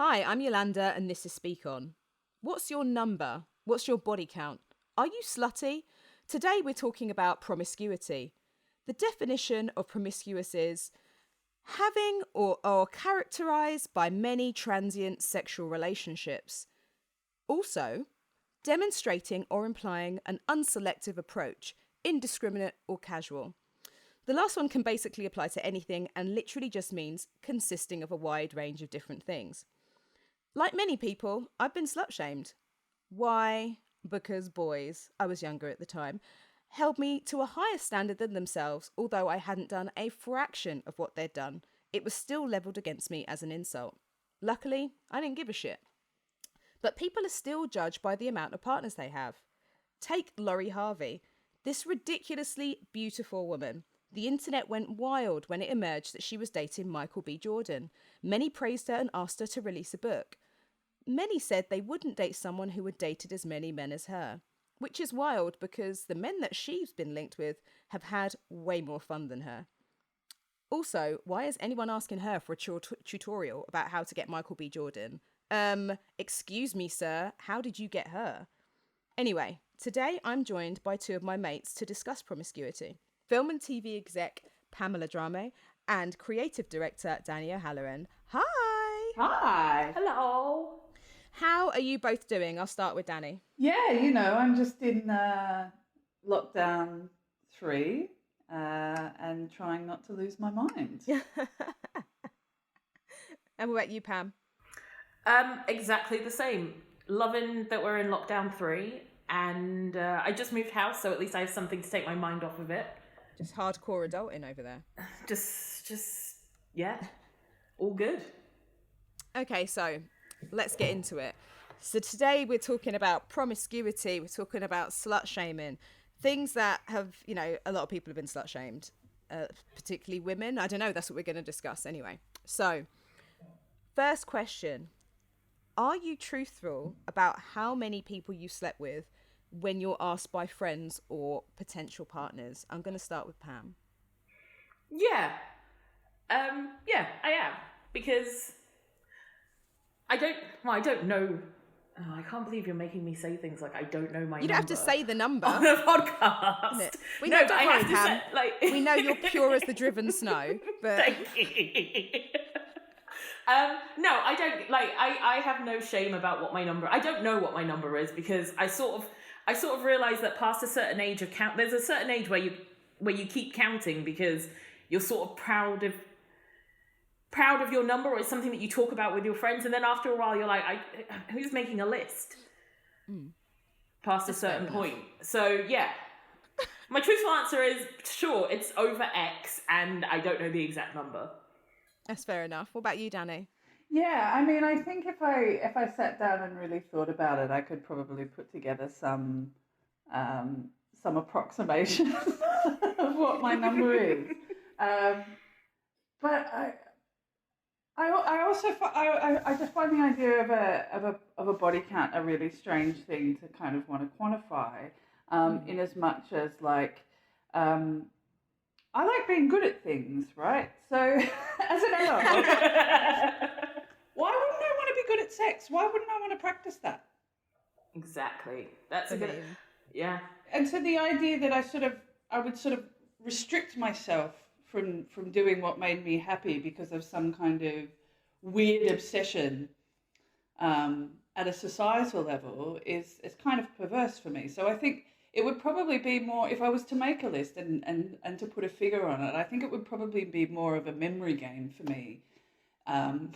Hi, I'm Yolanda and this is Speak On. What's your number? What's your body count? Are you slutty? Today we're talking about promiscuity. The definition of promiscuous is having or characterised by many transient sexual relationships. Also, demonstrating or implying an unselective approach, indiscriminate or casual. The last one can basically apply to anything and literally just means consisting of a wide range of different things. Like many people, I've been slut-shamed. Why? Because boys, I was younger at the time, held me to a higher standard than themselves, although I hadn't done a fraction of what they'd done. It was still levelled against me as an insult. Luckily, I didn't give a shit. But people are still judged by the amount of partners they have. Take Laurie Harvey, this ridiculously beautiful woman. The internet went wild when it emerged that she was dating Michael B. Jordan. Many praised her and asked her to release a book. Many said they wouldn't date someone who had dated as many men as her, which is wild because the men that she's been linked with have had way more fun than her. Also, why is anyone asking her for a tutorial about how to get Michael B. Jordan? Excuse me, sir, how did you get her? Anyway, today I'm joined by two of my mates to discuss promiscuity. Film and TV exec Pamela Drameh and creative director Danni O'Halloran. Hi! Hi! Hello! How are you both doing? I'll start with Danni. Yeah, I'm just in lockdown 3 and trying not to lose my mind. And what about you, Pam? Exactly the same. Loving that we're in lockdown 3 and I just moved house, so at least I have something to take my mind off of it. Just hardcore adulting over there. Yeah, all good. Okay, so let's get into it. So today we're talking about promiscuity. We're talking about slut-shaming. Things that have, a lot of people have been slut-shamed, particularly women. I don't know, that's what we're going to discuss anyway. So, first question. Are you truthful about how many people you slept with when you're asked by friends or potential partners? I'm going to start with Pam. Yeah. I am. Because I don't know. Oh, I can't believe you're making me say things like I don't know my number. You don't have to say the number. On a podcast. We know, but I have to Pam. say, we know you're pure as the driven snow. But Thank you. No, I don't, I have no shame about what my number, I don't know what my number is because I sort of realized that past a certain age of count, there's a certain age where you keep counting because you're sort of proud of your number, or it's something that you talk about with your friends, and then after a while you're like, who's making a list? Past a certain point. So yeah, my truthful answer is sure, it's over X, and I don't know the exact number. That's fair enough. What about you, Danni? Yeah, I think if I sat down and really thought about it, I could probably put together some approximation of what my number is. But I also just find the idea of a body count a really strange thing to kind of want to quantify. In as much as I like being good at things, right? So, as an adult, why wouldn't I want to be good at sex? Why wouldn't I want to practice that? Exactly. That's a good... Yeah. And so the idea that I would sort of restrict myself from doing what made me happy because of some kind of weird obsession at a societal level is kind of perverse for me. So I think it would probably be more, if I was to make a list and to put a figure on it, I think it would probably be more of a memory game for me than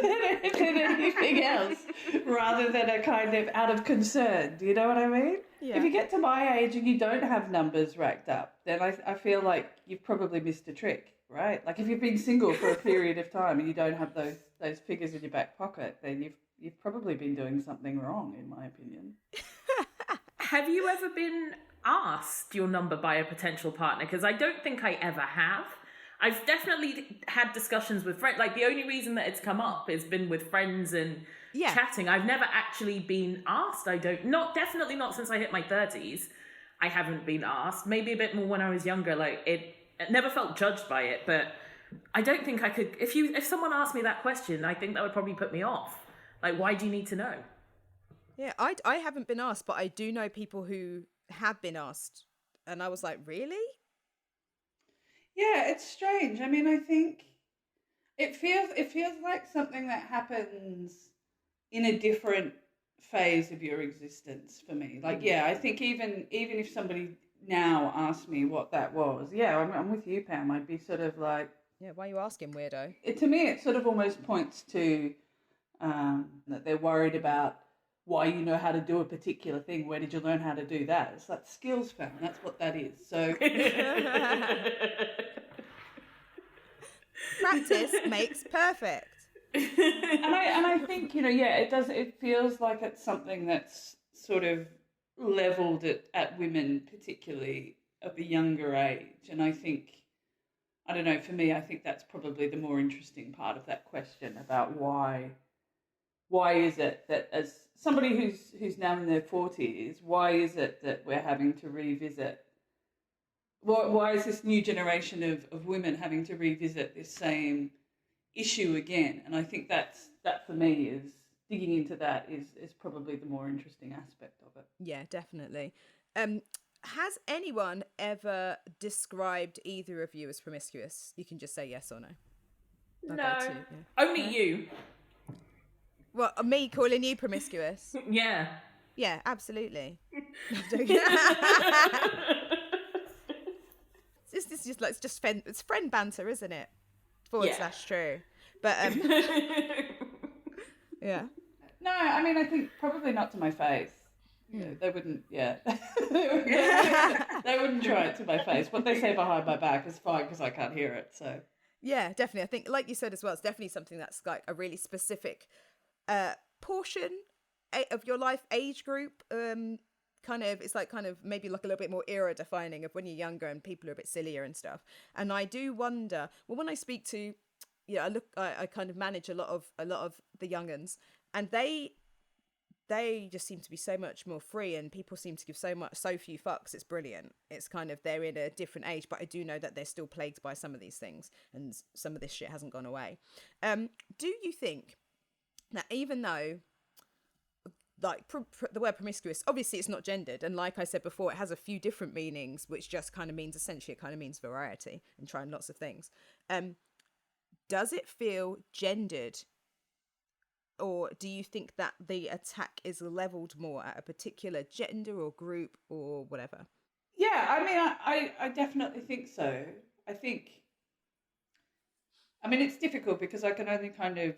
anything else, rather than a kind of out of concern. Do you know what I mean? Yeah. If you get to my age and you don't have numbers racked up, then I feel like you've probably missed a trick, right? Like if you've been single for a period of time and you don't have those figures in your back pocket, then you've probably been doing something wrong, in my opinion. Have you ever been asked your number by a potential partner? Because I don't think I ever have. I've definitely had discussions with friends. Like the only reason that it's come up has been with friends and chatting. I've never actually been asked. Definitely not since I hit my 30s. I haven't been asked. Maybe a bit more when I was younger. Like it never felt judged by it, but I don't think I could. If someone asked me that question, I think that would probably put me off. Like, why do you need to know? Yeah, I haven't been asked, but I do know people who have been asked, and I was like, really? Yeah, it's strange. I mean, I think it feels like something that happens in a different phase of your existence for me. Like, yeah, I think even if somebody now asked me what that was, yeah, I'm with you, Pam. I'd be sort of like, Yeah, why are you asking, weirdo? to me, it sort of almost points to that they're worried about why you know how to do a particular thing. Where did you learn how to do that? It's like skills, Pam. That's what that is. So practice makes perfect. and I think, yeah, it does. It feels like it's something that's sort of leveled at women, particularly of the younger age. And I think, I don't know, for me, I think that's probably the more interesting part of that question about why is it that, as somebody who's now in their 40s, why is it that we're having to revisit? Why is this new generation of women having to revisit this same issue again? And I think that for me is digging into that is probably the more interesting aspect of it. Yeah, definitely. Has anyone ever described either of you as promiscuous? You can just say yes or no. No, yeah. only you. Well, me calling you promiscuous? Yeah. Yeah, absolutely. It's just it's friend banter, isn't it? / true. But yeah. No, I mean, I think probably not to my face. They wouldn't. Yeah, they wouldn't try it to my face. What they say behind my back is fine because I can't hear it. So yeah, definitely. I think, like you said as well, it's definitely something that's like a really specific portion of your life, age group. It's like kind of maybe like a little bit more era defining of when you're younger and people are a bit sillier and stuff. And I do wonder, well, when I speak to, I kind of manage a lot of the young'uns, and they just seem to be so much more free, and people seem to give so few fucks. It's brilliant. It's kind of, they're in a different age, but I do know that they're still plagued by some of these things, and some of this shit hasn't gone away. Do you think that even though, like, the word promiscuous, obviously it's not gendered, and like I said before, it has a few different meanings, which just kind of means, essentially, it kind of means variety and trying lots of things. Does it feel gendered, or do you think that the attack is leveled more at a particular gender or group or whatever? Yeah, I mean, I definitely think so. I mean, it's difficult because I can only kind of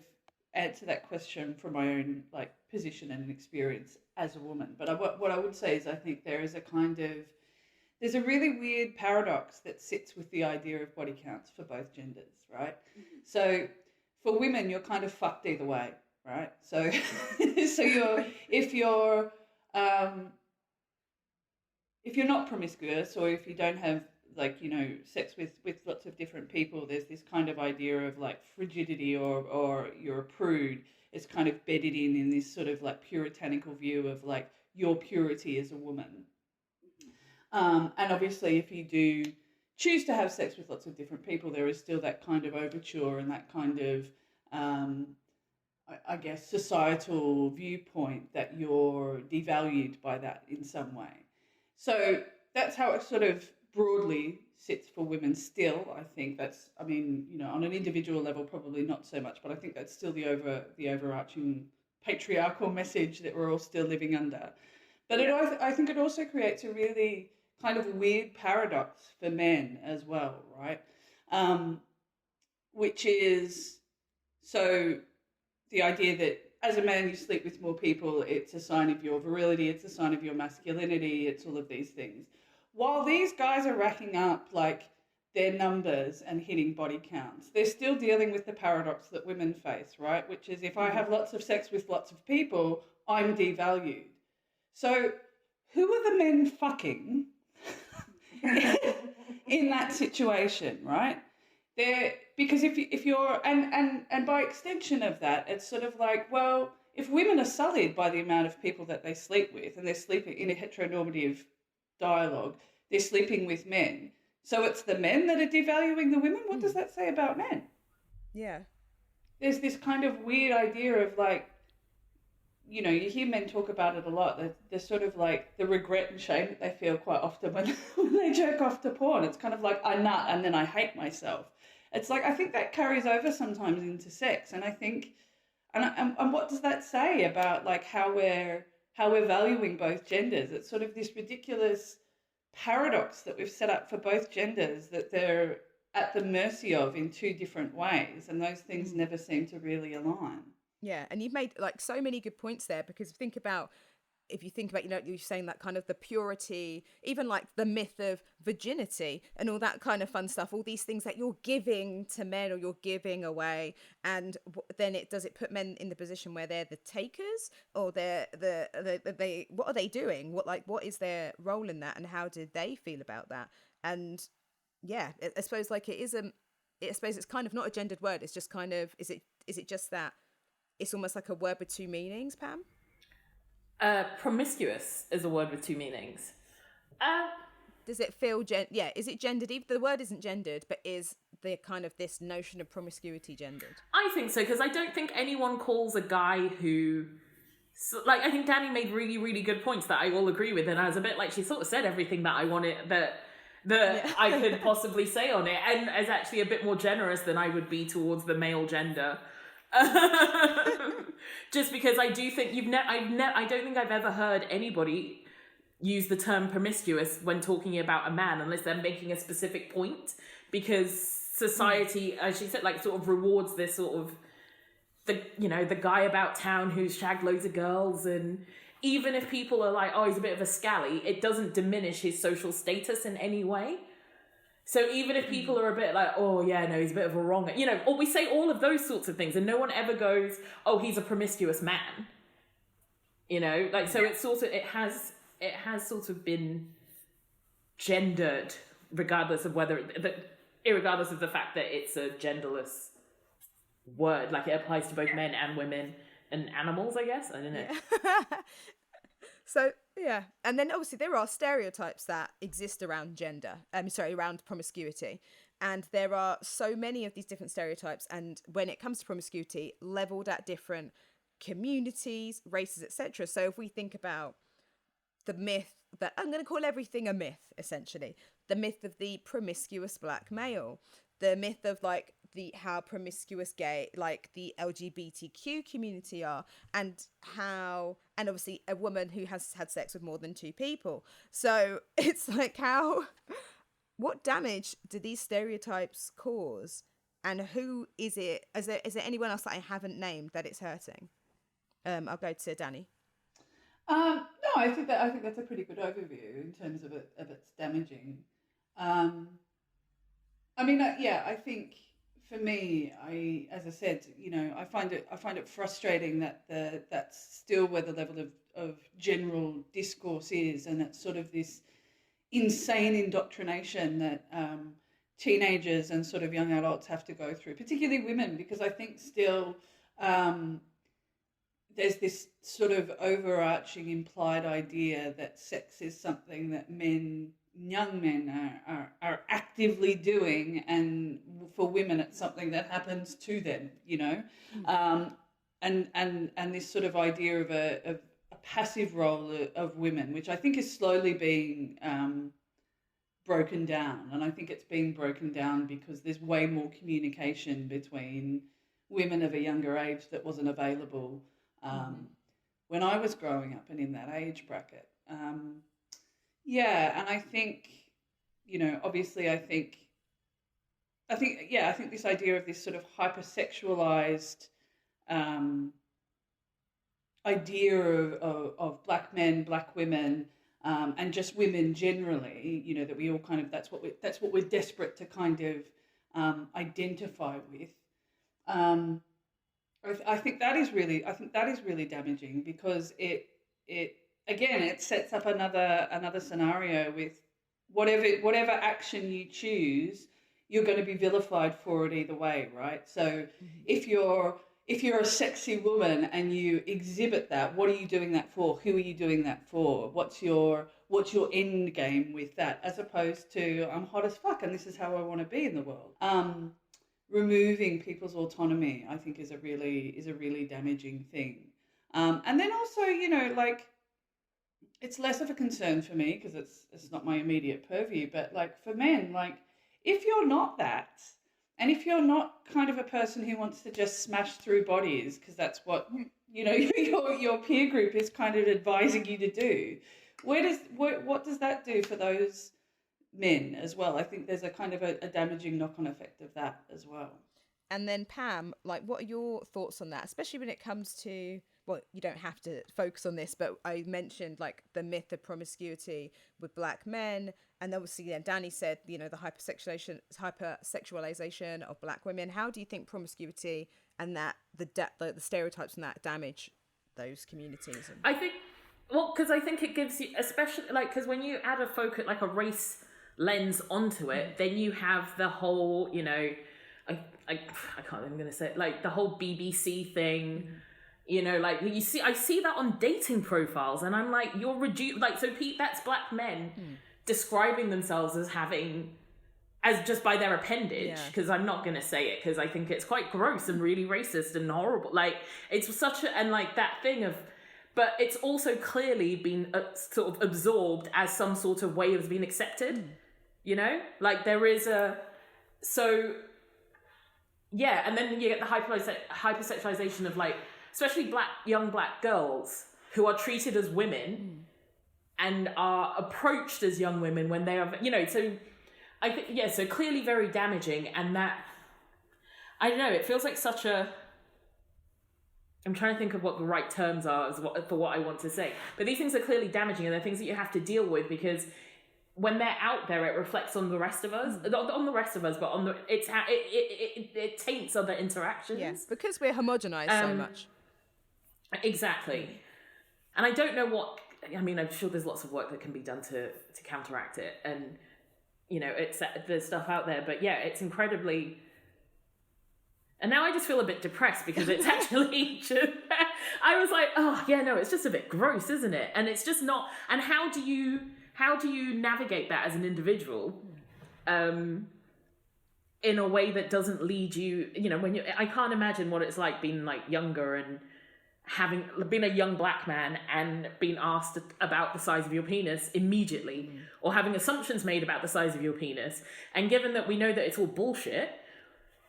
answer that question from my own like position and experience as a woman. But what I would say is I think there's a really weird paradox that sits with the idea of body counts for both genders, right? Mm-hmm. So for women, you're kind of fucked either way, right? So if you're not promiscuous, or if you don't have sex with lots of different people, there's this kind of idea of like frigidity or you're a prude. It's kind of bedded in this sort of like puritanical view of like your purity as a woman. And obviously if you do choose to have sex with lots of different people, there is still that kind of overture and that kind of, I guess, societal viewpoint that you're devalued by that in some way. So that's how it sort of broadly sits for women still. I think that's, I mean, on an individual level, probably not so much, but I think that's still the overarching patriarchal message that we're all still living under. But I think it also creates a really kind of weird paradox for men as well, right? Which is, so the idea that as a man you sleep with more people, it's a sign of your virility, it's a sign of your masculinity, it's all of these things. While these guys are racking up like their numbers and hitting body counts, they're still dealing with the paradox that women face, right? Which is, if I have lots of sex with lots of people, I'm devalued. So who are the men fucking in that situation, right? Because if you're, and by extension of that, it's sort of like, well, if women are sullied by the amount of people that they sleep with, and they're sleeping in a heteronormative dialogue, they're sleeping with men, So it's the men that are devaluing the women. What does that say about men? Yeah. There's this kind of weird idea of like, you know, you hear men talk about it a lot. They're sort of like the regret and shame that they feel quite often when they jerk off to porn. It's kind of like, I nut and then I hate myself. It's like, I think that carries over sometimes into sex. And I think, and what does that say about like how we're valuing both genders? It's sort of this ridiculous paradox that we've set up for both genders, that they're at the mercy of in two different ways. And those things never seem to really align. Yeah, and you've made like so many good points there, because if you think about, you know, you're saying that kind of the purity, even like the myth of virginity and all that kind of fun stuff, all these things that you're giving to men or you're giving away, and then it put men in the position where they're the takers, or they what are they doing? What is their role in that, and how did they feel about that? And yeah, I suppose like I suppose it's kind of not a gendered word. It's just kind of, is it just that it's almost like a word with two meanings, Pam? Promiscuous is a word with two meanings. Does it feel is it gendered? Even the word isn't gendered, but is the kind of this notion of promiscuity gendered? I think so, because I don't think anyone calls a guy who, like, I think Danni made really, really good points that I will agree with, and I was a bit like, she sort of said everything that I wanted, that I could possibly say on it, and is actually a bit more generous than I would be towards the male gender. Just because I do think I don't think I've ever heard anybody use the term promiscuous when talking about a man, unless they're making a specific point, because society, as she said, like, sort of rewards this sort of the guy about town who's shagged loads of girls, and even if people are like, oh, he's a bit of a scally, it doesn't diminish his social status in any way. So even if people are a bit like, oh yeah, no, he's a bit of a wrong, you know, or we say all of those sorts of things, and no one ever goes, oh, he's a promiscuous man, you know, like, so it's sort of, it has sort of been gendered, regardless of irregardless of the fact that it's a genderless word, like it applies to both men and women and animals, I guess. I don't know. Yeah. So, yeah. And then obviously there are stereotypes that exist around around promiscuity. And there are so many of these different stereotypes. And when it comes to promiscuity, leveled at different communities, races, etc. So if we think about the myth that, I'm going to call everything a myth, essentially. The myth of the promiscuous black male. The myth of like how promiscuous gay, like the LGBTQ community are, and obviously a woman who has had sex with more than two people. So it's like, what damage do these stereotypes cause, and who is it? Is there anyone else that I haven't named that it's hurting? I'll go to Danni. No, I think that's a pretty good overview in terms of its damaging. I mean, I think for me, as I said, you know, I find it frustrating that that's still where the level of general discourse is, and it's sort of this insane indoctrination that teenagers and sort of young adults have to go through, particularly women, because I think still there's this sort of overarching implied idea that sex is something that young men are actively doing, and for women it's something that happens to them, you know. And this sort of idea of a passive role of women, which I think is slowly being broken down. And I think it's being broken down because there's way more communication between women of a younger age that wasn't available when I was growing up and in that age bracket. And I think, you know, obviously I think this idea of this sort of hypersexualized idea of black men, black women, and just women generally, you know, that we all kind of, that's what we're desperate to kind of identify with. I think that is really damaging, because it sets up another scenario with whatever action you choose, you're going to be vilified for it either way, right? So if you're a sexy woman and you exhibit that, what are you doing that for? Who are you doing that for? What's your what's your end game with that, as opposed to I'm hot as fuck and this is how I want to be in the world. Removing people's autonomy, I think, is a really damaging thing. And then also, you know, like, it's less of a concern for me because it's not my immediate purview, but like for men, like, if you're not that, and if you're not kind of a person who wants to just smash through bodies because that's what, you know, your peer group is kind of advising you to do, what does that do for those men as well? I think there's a kind of a damaging knock-on effect of that as well. And then Pam, like, what are your thoughts on that, especially when it comes to, well, you don't have to focus on this, but I mentioned like the myth of promiscuity with black men, and obviously then Danni said, you know, the hypersexualization of black women. How do you think promiscuity and that the stereotypes and that damage those communities? I think, well, because I think it gives you, especially like, because when you add a focus, like a race lens onto it, then you have the whole, you know, I can't even gonna say it, like the whole BBC thing, you know, like I see that on dating profiles, and I'm like, you're reduced, like, so Pete, that's black men describing themselves as having, as just by their appendage, because I'm not gonna say it because I think it's quite gross and really racist and horrible. Like, it's such a, and like that thing of, but it's also clearly been sort of absorbed as some sort of way of being accepted, you know, like there is so yeah, and then you get the hypersexualization of, like, especially young black girls who are treated as women and are approached as young women when they are, you know, so I think, yeah, so clearly very damaging. And that, I don't know, it feels like such a, I'm trying to think of what the right terms are for what I want to say, but these things are clearly damaging, and they're things that you have to deal with because when they're out there, it reflects on the rest of us, not on the rest of us, but on the, it taints other interactions. Yes, because we're homogenized so much. Exactly. And I don't know what, I mean, I'm sure there's lots of work that can be done to counteract it. And, you know, there's stuff out there, but yeah, it's incredibly, and now I just feel a bit depressed because it's actually just, I was like, oh yeah, no, it's just a bit gross, isn't it? And it's just not, and how do you navigate that as an individual in a way that doesn't lead you, you know, when I can't imagine what it's like being like younger and having been a young black man and being asked about the size of your penis immediately, or having assumptions made about the size of your penis. And given that we know that it's all bullshit,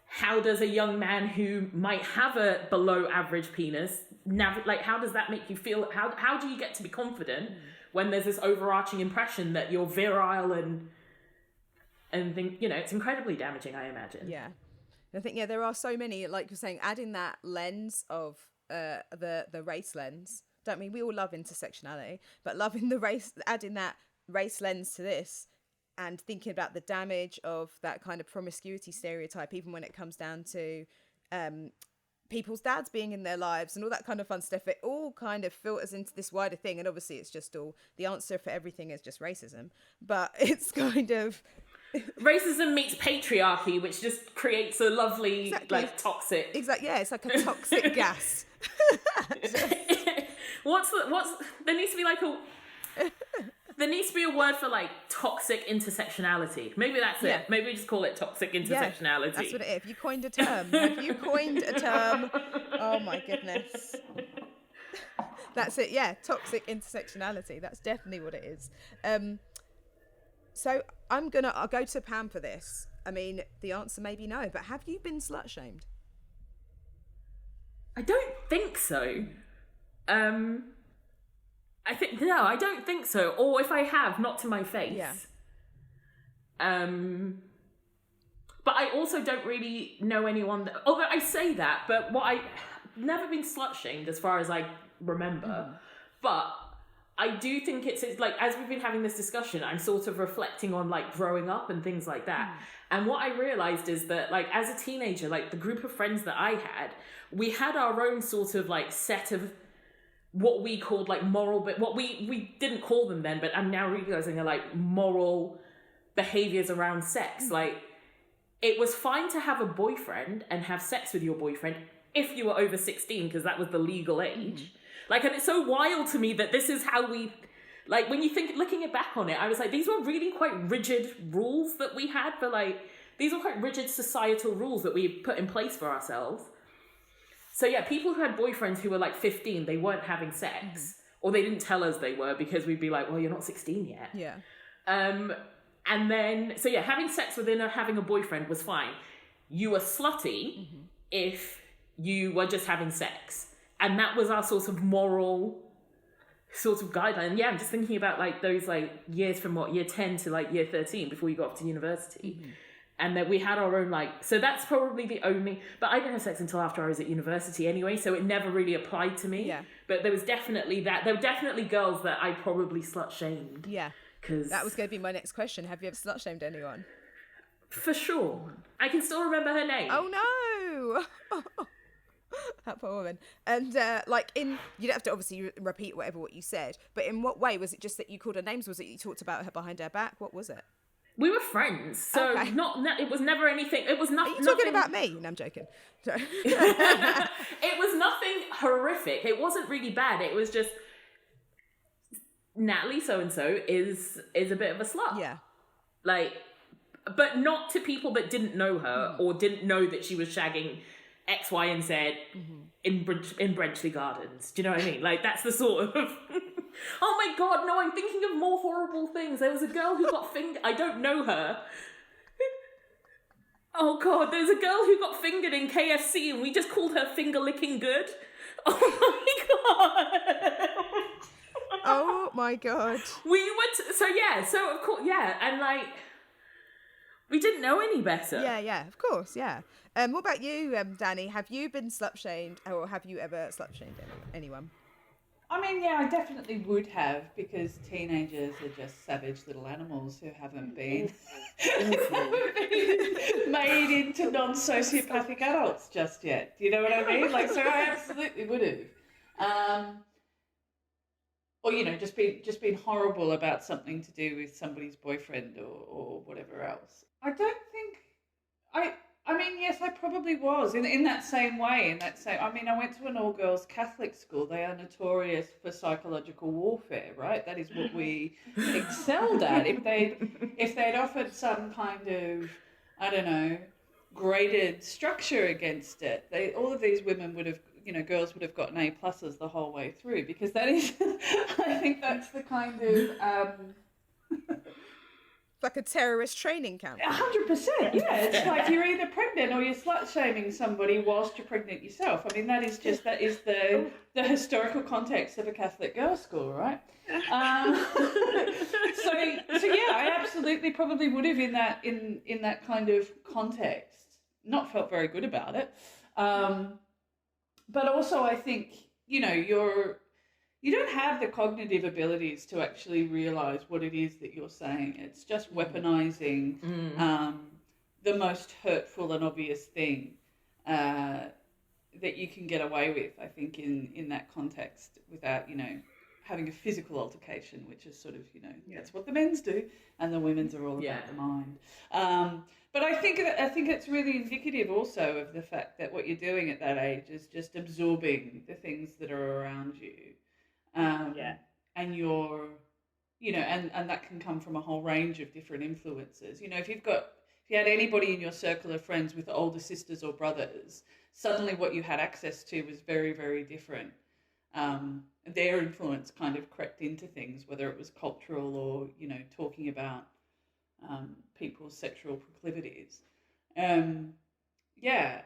how does a young man who might have a below average penis like, how does that make you feel? How do you get to be confident when there's this overarching impression that you're virile and think, you know, it's incredibly damaging, I imagine. Yeah. I think, yeah, there are so many, like you're saying, adding that lens of the race lens. Don't mean we all love intersectionality, but loving the race, adding that race lens to this and thinking about the damage of that kind of promiscuity stereotype, even when it comes down to people's dads being in their lives and all that kind of fun stuff, it all kind of filters into this wider thing. And obviously it's just all, the answer for everything is just racism, but it's kind of racism meets patriarchy, which just creates a lovely like toxic, exactly, yeah, it's like a toxic gas. There needs to be like there needs to be a word for like toxic intersectionality. Maybe that's it. Maybe we just call it toxic intersectionality. Yeah, that's what it is. Have you coined a term? Have you coined a term? Oh my goodness. That's it. Yeah, toxic intersectionality. That's definitely what it is. So I'll go to Pam for this. I mean, the answer may be no, but have you been slut shamed? I don't think so. I don't think so. Or if I have, not to my face. Yeah. But I also don't really know anyone that, although I say that, but never been slut shamed as far as I remember. But I do think it's like, as we've been having this discussion, I'm sort of reflecting on like growing up and things like that. And what I realized is that like as a teenager, like the group of friends that I had, we had our own sort of like set of what we called like moral, but what we didn't call them then, but I'm now realizing are like moral behaviors around sex. Like it was fine to have a boyfriend and have sex with your boyfriend if you were over 16, because that was the legal age. Like, and it's so wild to me that this is how we like when you think, looking back on it, I was like, these were really quite rigid rules that we had for like, these were quite rigid societal rules that we put in place for ourselves. So yeah, people who had boyfriends who were like 15, they weren't having sex, or they didn't tell us they were, because we'd be like, well, you're not 16 yet. Yeah. And then, so yeah, having sex within having a boyfriend was fine. You were slutty if you were just having sex. And that was our sort of moral sort of guideline. Yeah, I'm just thinking about like those like years from year 10 to like year 13 before you got off to university. And that we had our own like, so that's probably the only, but I didn't have sex until after I was at university anyway, so it never really applied to me. Yeah. But there was definitely there were definitely girls that I probably slut-shamed. Yeah. Because that was going to be my next question. Have you ever slut-shamed anyone? For sure. I can still remember her name. Oh no! That poor woman. And you don't have to obviously repeat what you said, but in what way? Was it just that you called her names? Was it you talked about her behind her back? What was it? We were friends, so okay. It was never anything. It was nothing. Are you talking about me? No, I'm joking. Sorry. It was nothing horrific. It wasn't really bad. It was just Natalie so and so is a bit of a slut. Yeah. Like, but not to people that didn't know her or didn't know that she was shagging X, Y, and Z in Brenchley Gardens. Do you know what I mean? Like, that's the sort of. Oh my god, no, I'm thinking of more horrible things. There was a girl who got fingered. I don't know her. Oh god, there's a girl who got fingered in KFC and we just called her finger licking good. Oh my god. Oh my god. We were so of course, yeah, and like we didn't know any better. Yeah, of course, yeah. What about you, Danni? Have you been slut-shamed, or have you ever slut-shamed anyone? I mean, yeah, I definitely would have, because teenagers are just savage little animals who haven't been made into non-sociopathic adults just yet. Do you know what I mean? Like, so I absolutely would have. Or, you know, just been horrible about something to do with somebody's boyfriend or whatever else. I don't think I mean, yes, I probably was in that same way. I mean, I went to an all-girls Catholic school. They are notorious for psychological warfare, right? That is what we excelled at. If they'd offered some kind of, I don't know, graded structure against it, all of these women would have, you know, girls would have gotten A+ the whole way through, because that is, I think that's the kind of. Like a terrorist training camp. 100%, yeah. It's like you're either pregnant or you're slut-shaming somebody whilst you're pregnant yourself. I mean, that is the historical context of a Catholic girls' school, right? So yeah, I absolutely probably would have in that kind of context not felt very good about it. But also I think, you know, you don't have the cognitive abilities to actually realise what it is that you're saying. It's just weaponising the most hurtful and obvious thing that you can get away with, I think, in that context, without, you know, having a physical altercation, which is sort of, you know, that's what the men's do, and the women's are all about the mind. But I think it's really indicative also of the fact that what you're doing at that age is just absorbing the things that are around you. And you're, you know, and that can come from a whole range of different influences. You know, if you had anybody in your circle of friends with older sisters or brothers, suddenly what you had access to was very, very different. Their influence kind of crept into things, whether it was cultural or, you know, talking about people's sexual proclivities. Yeah,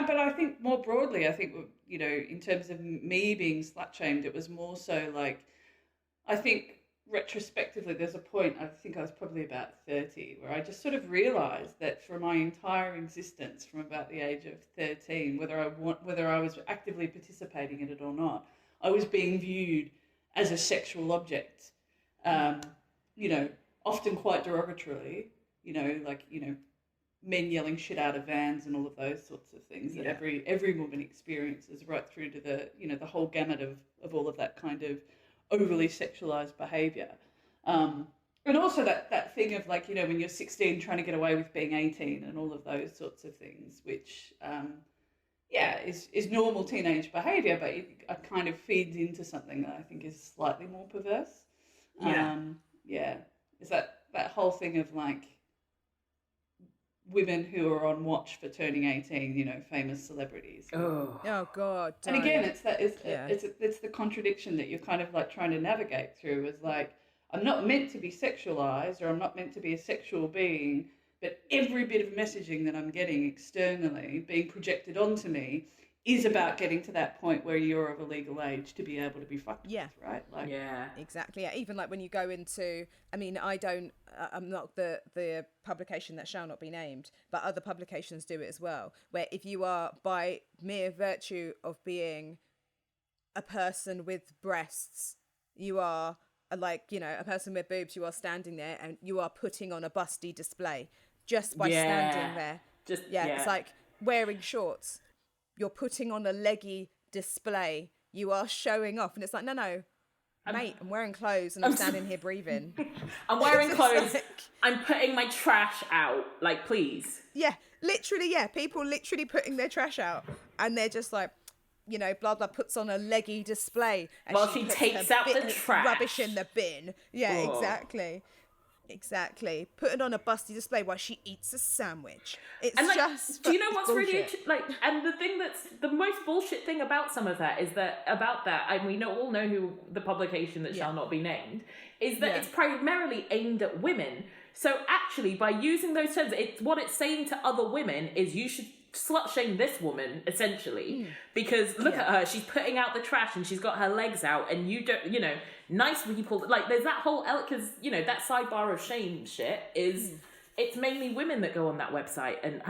but I think more broadly, I think, you know, in terms of me being slut-shamed, it was more so like, I think retrospectively, there's a point, I think I was probably about 30, where I just sort of realised that for my entire existence, from about the age of 13, whether I was actively participating in it or not, I was being viewed as a sexual object, you know, often quite derogatorily, you know, like, you know, men yelling shit out of vans and all of those sorts of things that every woman experiences, right through to the, you know, the whole gamut of all of that kind of overly sexualized behavior. And also that thing of, like, you know, when you're 16 trying to get away with being 18 and all of those sorts of things, which is normal teenage behavior, but it kind of feeds into something that I think is slightly more perverse. Is that whole thing of like women who are on watch for turning 18, you know, famous celebrities. Oh God! And again, it's the contradiction that you're kind of like trying to navigate through. Is like, I'm not meant to be sexualized, or I'm not meant to be a sexual being, but every bit of messaging that I'm getting externally being projected onto me is about getting to that point where you're of a legal age to be able to be fucked with, right? Like, exactly. Yeah. Even like when you go into, I mean, I'm not the publication that shall not be named, but other publications do it as well, where if you are, by mere virtue of being a person with breasts, you are like, you know, a person with boobs, you are standing there and you are putting on a busty display just by standing there. It's like wearing shorts. You're putting on a leggy display. You are showing off. And it's like, no, mate, I'm wearing clothes and I'm standing here breathing. I'm wearing clothes. I'm putting my trash out. Like, please. Yeah, literally, yeah. People literally putting their trash out. And they're just like, you know, blah, blah, puts on a leggy display. And while she takes out the trash. Rubbish in the bin. Yeah, Exactly. Putting on a busty display while she eats a sandwich. It's and like, just do you know what's bullshit. really like? And the thing that's the most bullshit thing about some of that is that and we all know who the publication that shall not be named is that it's primarily aimed at women. So actually, by using those terms, what it's saying to other women is you should slut shame this woman essentially because look at her, she's putting out the trash and she's got her legs out, and you don't, you know, nice people, like there's that whole because you know that sidebar of shame shit is it's mainly women that go on that website and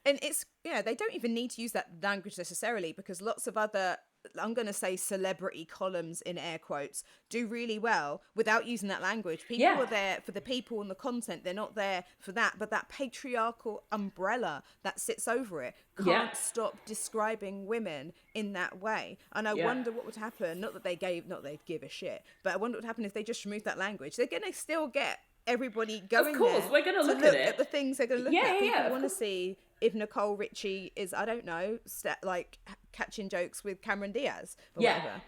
and it's they don't even need to use that language necessarily, because lots of other, I'm going to say celebrity columns in air quotes, do really well without using that language. People are there for the people and the content. They're not there for that. But that patriarchal umbrella that sits over it can't stop describing women in that way. And I wonder what would happen. Not that they give a shit, but I wonder what would happen if they just removed that language. They're going to still get everybody going. Of course, there we're going to look at the things they're going to look at. People want to see if Nicole Richie is, I don't know, like catching jokes with Cameron Diaz or whatever.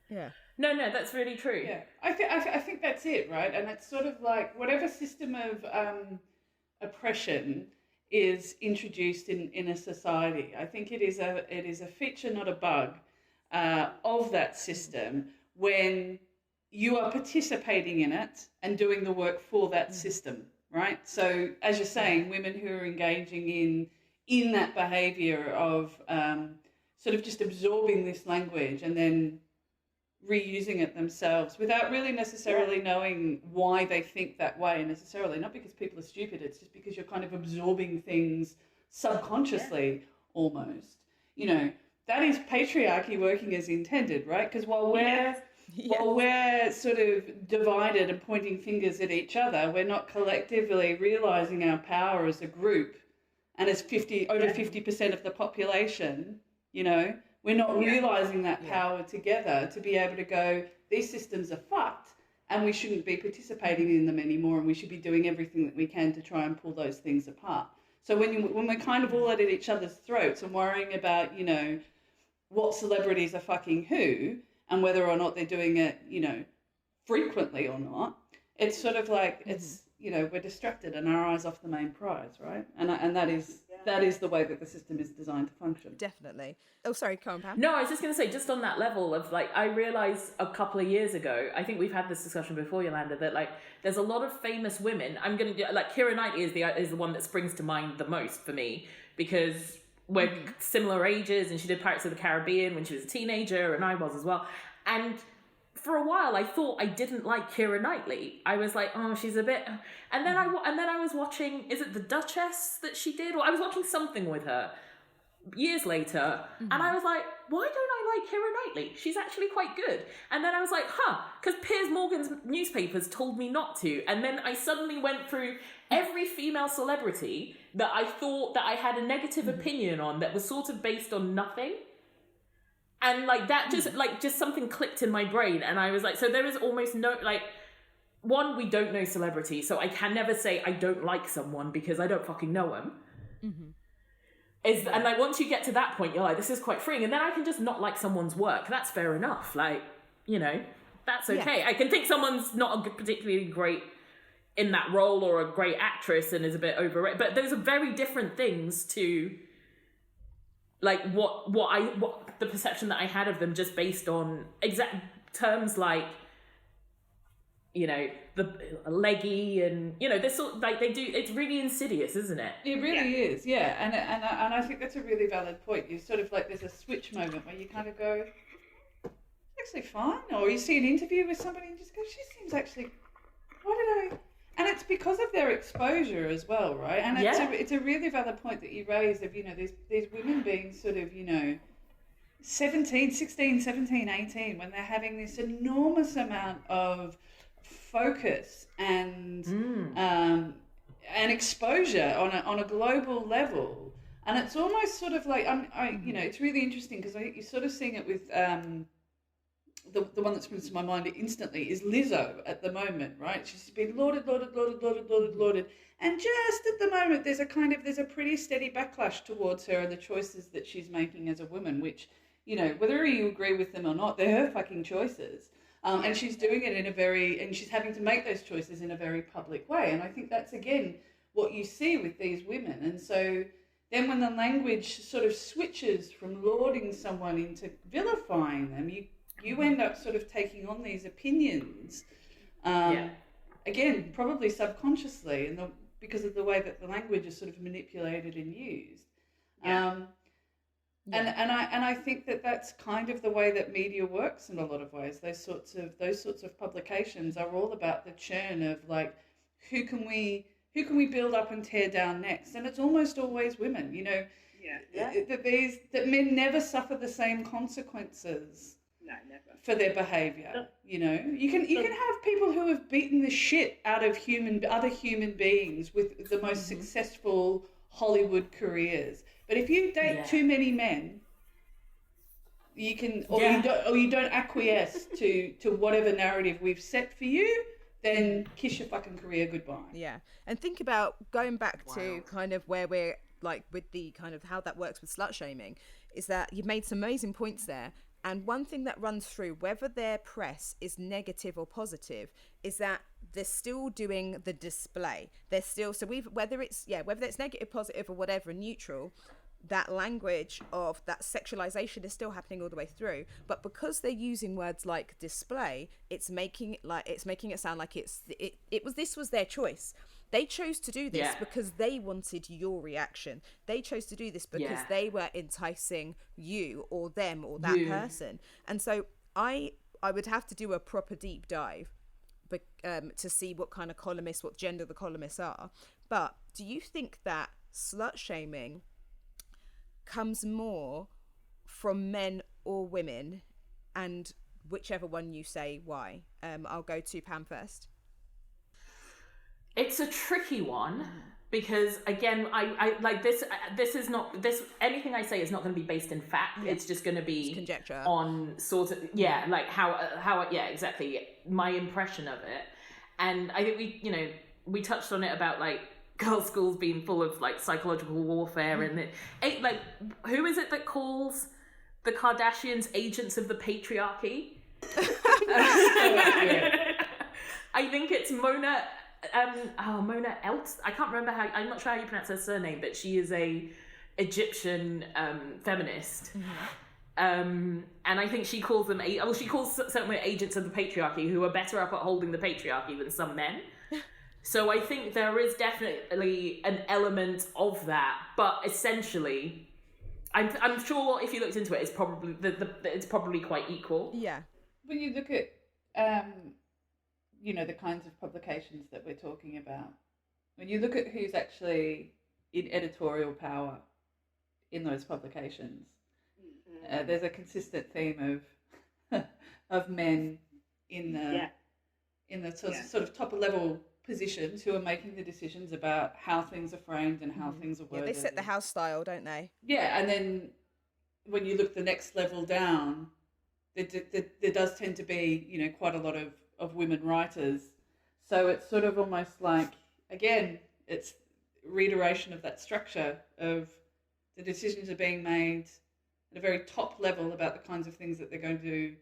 Yeah. No, that's really true. Yeah, I think that's it, right? And it's sort of like whatever system of oppression is introduced in a society. I think it is a feature, not a bug, of that system when you are participating in it and doing the work for that system, right? So as you're saying, women who are engaging in that behaviour of sort of just absorbing this language and then reusing it themselves without really necessarily knowing why they think that way necessarily. Not because people are stupid, it's just because you're kind of absorbing things subconsciously almost. You know, that is patriarchy working as intended, right? Because while we're sort of divided and pointing fingers at each other, we're not collectively realising our power as a group and as 50% of the population, you know, we're not realising that power together to be able to go, these systems are fucked and we shouldn't be participating in them anymore, and we should be doing everything that we can to try and pull those things apart. So when we're kind of all at each other's throats and worrying about, you know, what celebrities are fucking who and whether or not they're doing it, you know, frequently or not, it's sort of like it's, you know, we're distracted and our eyes off the main prize, right? And that is the way that the system is designed to function. Definitely. Oh, sorry, Pam. No, I was just going to say, just on that level of like, I realised a couple of years ago, I think we've had this discussion before, Yolanda, that like there's a lot of famous women. I'm going to like Keira Knightley is the one that springs to mind the most for me, because we're similar ages and she did Pirates of the Caribbean when she was a teenager and I was as well. And for a while, I thought I didn't like Keira Knightley. I was like, oh, she's a bit... And then I was watching, is it The Duchess that she did? Or I was watching something with her years later, and I was like, why don't I like Keira Knightley? She's actually quite good. And then I was like, because Piers Morgan's newspapers told me not to. And then I suddenly went through every female celebrity that I thought that I had a negative opinion on that was sort of based on nothing. And like that just something clicked in my brain, and I was like, so there is almost no, like, one, we don't know celebrity, so I can never say I don't like someone because I don't fucking know them. And like once you get to that point, you're like, this is quite freeing, and then I can just not like someone's work. That's fair enough, like, you know. That's okay. I can think someone's not particularly great in that role or a great actress and is a bit overrated, but those are very different things to like what the perception that I had of them just based on exact terms like, you know, the leggy and, you know, this sort like they do. It's really insidious, isn't it? It really is, yeah. And I think that's a really valid point. You sort of like there's a switch moment where you kind of go, actually fine, or you see an interview with somebody and just go, she seems actually, why did I? And it's because of their exposure as well, right? And it's a really valid point that you raised of, you know, these women being sort of, you know, 16, 17, 18, when they're having this enormous amount of focus and exposure on a global level. And it's almost sort of like, you know, it's really interesting because you're sort of seeing it with... The one that springs to my mind instantly is Lizzo at the moment, right? She's been lauded. And just at the moment, there's a pretty steady backlash towards her and the choices that she's making as a woman, which, you know, whether you agree with them or not, they're her fucking choices. And she's doing it and she's having to make those choices in a very public way. And I think that's, again, what you see with these women. And so then when the language sort of switches from lauding someone into vilifying them, you end up sort of taking on these opinions, again, probably subconsciously, and because of the way that the language is sort of manipulated and used. And I think that that's kind of the way that media works in a lot of ways. Those sorts of publications are all about the churn of like, who can we build up and tear down next? And it's almost always women, you know, that men never suffer the same consequences. No, never. For their behaviour, no. You know, you can have people who have beaten the shit out of other human beings with the most successful Hollywood careers. But if you date too many men, you can, you don't acquiesce to whatever narrative we've set for you, then kiss your fucking career goodbye. Yeah, and think about going back to kind of where we're like with the kind of how that works with slut shaming, is that you've made some amazing points there. And one thing that runs through, whether their press is negative or positive, is that they're still doing the display. They're still, so whether it's negative, positive, or whatever, neutral, that language of that sexualization is still happening all the way through. But because they're using words like display, it's making it sound like this was their choice. They chose to do this because they wanted your reaction. They chose to do this because they were enticing you or them or that person. And so I would have to do a proper deep dive to see what kind of columnists, what gender the columnists are. But do you think that slut shaming comes more from men or women? And whichever one you say, why? I'll go to Pam first. It's a tricky one because, again, I like this is not this anything I say is not going to be based in fact. It's just going to be conjecture on sort of like how exactly my impression of it. And I think we touched on it about like girls' schools being full of like psychological warfare and like who is it that calls the Kardashians agents of the patriarchy? I think it's Mona Elst. I can't remember I'm not sure how you pronounce her surname, but she is a Egyptian feminist. And I think she calls them she calls certainly agents of the patriarchy who are better up at holding the patriarchy than some men. So I think there is definitely an element of that, but essentially I'm sure if you looked into it, it's probably it's probably quite equal. Yeah. When you look at the kinds of publications that we're talking about, when you look at who's actually in editorial power in those publications, there's a consistent theme of men in the sort of top level positions who are making the decisions about how things are framed and how things are worded. Yeah, they set the house style, don't they? Yeah, and then when you look the next level down, there does tend to be, quite a lot of women writers. So it's sort of almost like, again, it's reiteration of that structure of the decisions are being made at a very top level about the kinds of things that they're going to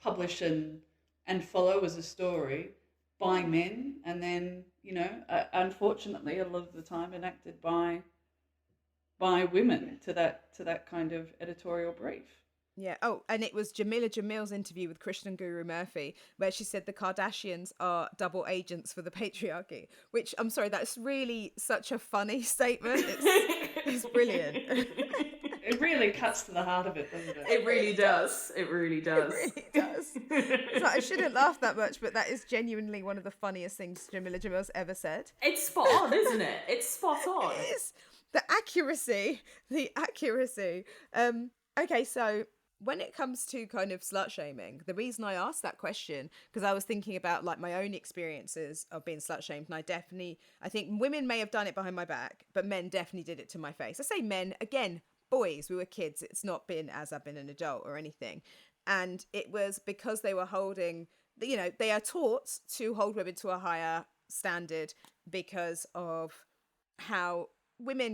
publish and and follow as a story by men, and then, you know, unfortunately a lot of the time enacted by women to that kind of editorial brief. Yeah. Oh, and it was Jamila Jamil's interview with Krishnan Guru Murphy where she said the Kardashians are double agents for the patriarchy, which, I'm sorry, that's really such a funny statement. It's brilliant. It really cuts to the heart of it, doesn't it? It really does. It really does. It really does. It's like, I shouldn't laugh that much, but that is genuinely one of the funniest things Jamila Jamil's ever said. It's spot on, isn't it? It's spot on. It is. The accuracy. Okay, so when it comes to kind of slut shaming, the reason I asked that question, because I was thinking about like my own experiences of being slut shamed, and I think women may have done it behind my back, but men definitely did it to my face. I say men, again, boys, we were kids. It's not been as I've been an adult or anything. And it was because they were holding, you know, they are taught to hold women to a higher standard because of how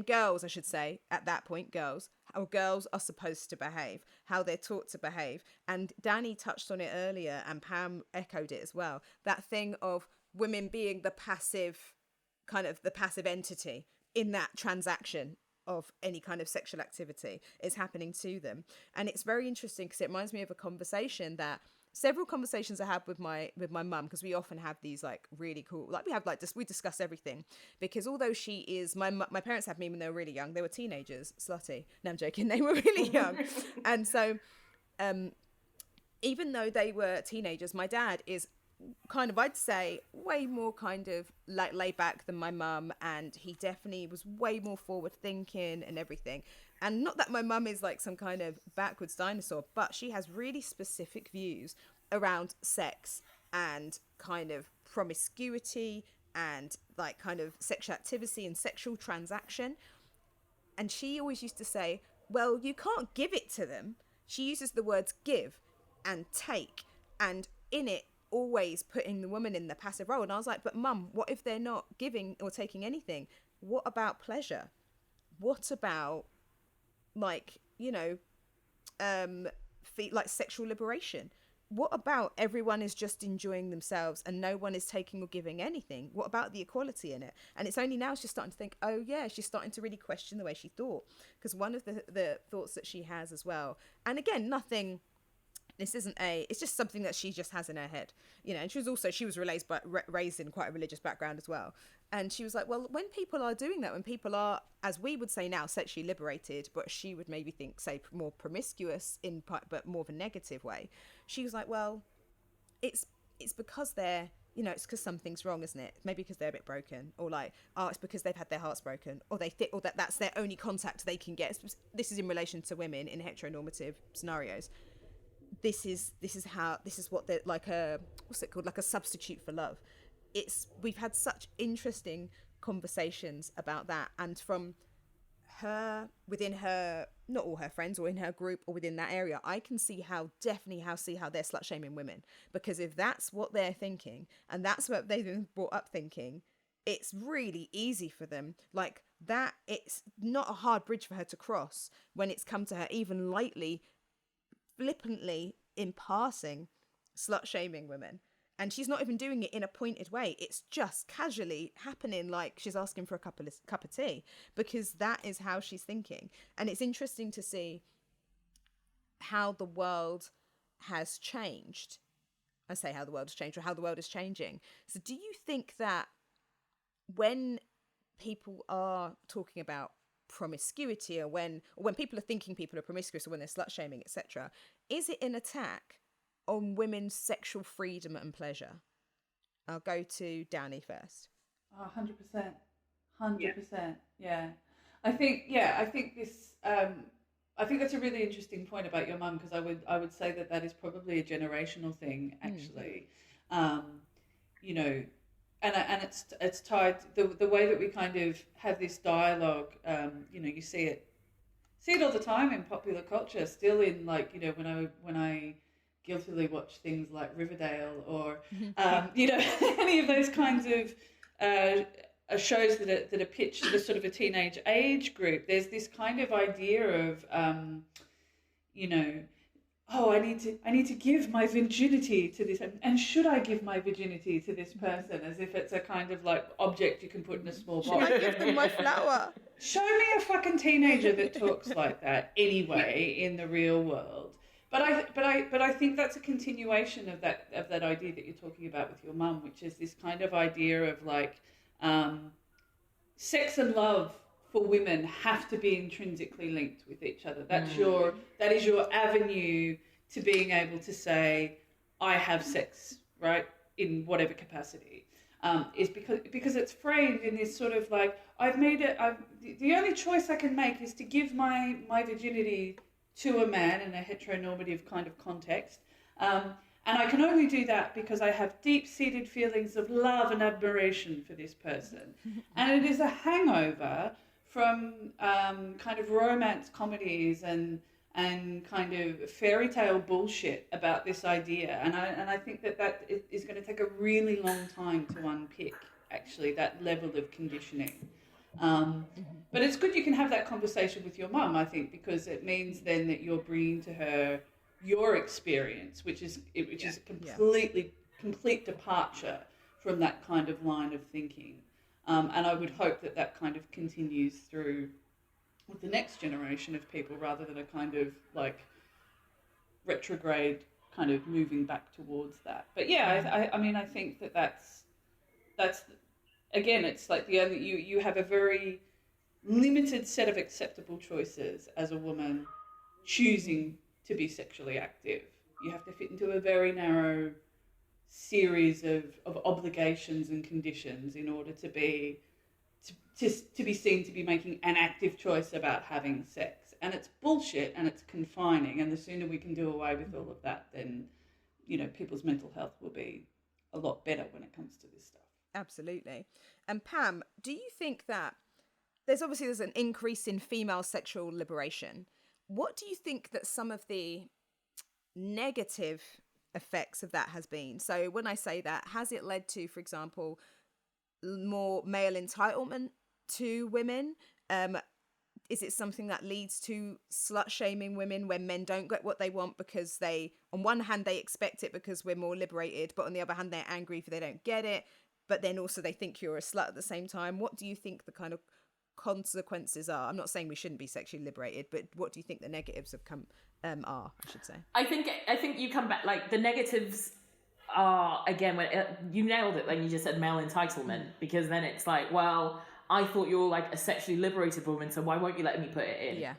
girls, I should say, at that point, how girls are supposed to behave, how they're taught to behave. And Danni touched on it earlier, and Pam echoed it as well. That thing of women being the passive entity in that transaction of any kind of sexual activity is happening to them. And it's very interesting because it reminds me of several conversations I have with my mum, because we often have these like really cool, like we discuss everything, because although she is my parents had me when they were really young. They were teenagers, slutty. No, I'm joking. They were really young. And so even though they were teenagers, my dad is kind of, I'd say, way more kind of like laid back than my mum, and he definitely was way more forward thinking and everything. And not that my mum is like some kind of backwards dinosaur, but she has really specific views around sex and kind of promiscuity and like kind of sexual activity and sexual transaction. And she always used to say, well, you can't give it to them. She uses the words give and take, and in it always putting the woman in the passive role. And I was like, but mum, what if they're not giving or taking anything? What about pleasure? What about like, you know, like sexual liberation? What about everyone is just enjoying themselves and no one is taking or giving anything? What about the equality in it? And it's only now she's starting to think, oh yeah, she's starting to really question the way she thought. Because one of the thoughts that she has as well, and again, it's just something that she just has in her head, you know. And she was raised in quite a religious background as well. And she was like, well, when people are doing that, when people are, as we would say now, sexually liberated, but she would maybe think, say, more promiscuous but more of a negative way. She was like, well, it's because they're, you know, it's because something's wrong, isn't it? Maybe because they're a bit broken, or like, oh, it's because they've had their hearts broken, or they think, or that's their only contact they can get. This is in relation to women in heteronormative scenarios. This is what they're like what's it called? Like a substitute for love. We've had such interesting conversations about that, and from her, within her, not all her friends or in her group or within that area, I can see how they're slut shaming women, because if that's what they're thinking and that's what they've been brought up thinking, it's really easy for them. Like that, it's not a hard bridge for her to cross when it's come to her even lightly, flippantly, in passing, slut shaming women. And she's not even doing it in a pointed way. It's just casually happening, like she's asking for a cup of tea, because that is how she's thinking. And it's interesting to see how the world has changed. I say how the world has changed, or how the world is changing. So do you think that when people are talking about promiscuity, or when people are thinking people are promiscuous, or when they're slut shaming, etc., is it an attack on women's sexual freedom and pleasure? I'll go to Danni first. 100%. 100%. Yeah. I think this, I think that's a really interesting point about your mum, because I would say that is probably a generational thing, actually. You know, and it's tied, the way that we kind of have this dialogue, you know, you see it all the time in popular culture, still in, like, you know, when I guiltily watch things like Riverdale, or you know, any of those kinds of shows that are pitched to the sort of a teenage age group. There's this kind of idea of you know, oh, I need to give my virginity to this, and should I give my virginity to this person, as if it's a kind of like object you can put in a small box. Should I give them my flower? Show me a fucking teenager that talks like that anyway in the real world. But I think that's a continuation of that idea that you're talking about with your mum, which is this kind of idea of like sex and love for women have to be intrinsically linked with each other. That is your avenue to being able to say, I have sex, right, in whatever capacity. Is because it's framed in this sort of like, the only choice I can make is to give my virginity to a man in a heteronormative kind of context. And I can only do that because I have deep-seated feelings of love and admiration for this person. And it is a hangover from kind of romance comedies and kind of fairy tale bullshit about this idea. And I think that is going to take a really long time to unpick, actually, that level of conditioning. But it's good you can have that conversation with your mum, I think, because it means then that you're bringing to her your experience, which is complete departure from that kind of line of thinking. And I would hope that kind of continues through with the next generation of people, rather than a kind of like retrograde kind of moving back towards that. But yeah, I mean, I think that's again, it's like the only you have a very limited set of acceptable choices as a woman choosing to be sexually active. You have to fit into a very narrow series of obligations and conditions in order to be seen to be making an active choice about having sex. And it's bullshit and it's confining, and the sooner we can do away with all of that, then people's mental health will be a lot better when it comes to this stuff. Absolutely. And Pam, do you think that there's an increase in female sexual liberation? What do you think that some of the negative effects of that has been? So when I say that, has it led to, for example, more male entitlement to women? Is it something that leads to slut-shaming women when men don't get what they want because they, on one hand, they expect it because we're more liberated, but on the other hand, they're angry if they don't get it, but then also they think you're a slut at the same time? What do you think the kind of consequences are? I'm not saying we shouldn't be sexually liberated, but what do you think the negatives have are, I should say? I think you come back, like, the negatives are, again, when you nailed it when you just said male entitlement, because then it's like, well, I thought you're like a sexually liberated woman, so why won't you let me put it in? Yeah.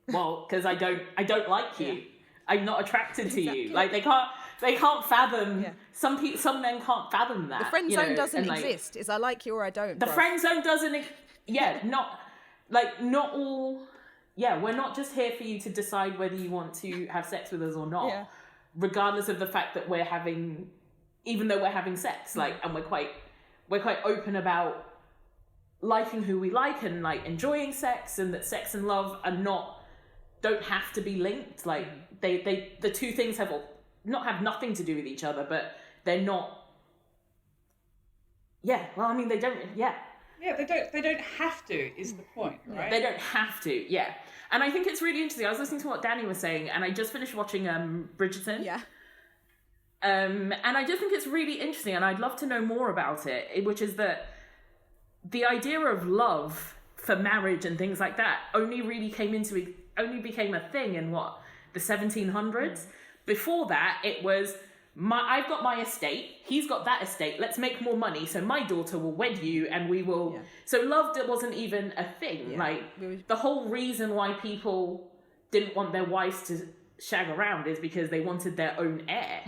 Well, because I don't like you. Yeah. I'm not attracted to exactly. you. Like, they can't fathom. Yeah. Some men can't fathom that. The friend zone doesn't exist. Is I like you or I don't. The friend zone doesn't. Not all. Yeah, we're not just here for you to decide whether you want to have sex with us or not, regardless of the fact that even though we're having sex, like, and we're quite open about liking who we like and like enjoying sex, and that sex and love don't have to be linked. Like, the two things have nothing to do with each other, but they're not. Yeah, well, I mean, they don't. Yeah. Yeah, they don't have to, is the point, right? They don't have to, yeah. And I think it's really interesting. I was listening to what Danni was saying, and I just finished watching Bridgerton. Yeah. And I just think it's really interesting, and I'd love to know more about it, which is that the idea of love for marriage and things like that only became a thing in the 1700s. Before that, it was, I've got my estate, he's got that estate, let's make more money, so my daughter will wed you and we will... Yeah. So love wasn't even a thing. Yeah. Like, the whole reason why people didn't want their wives to shag around is because they wanted their own heir.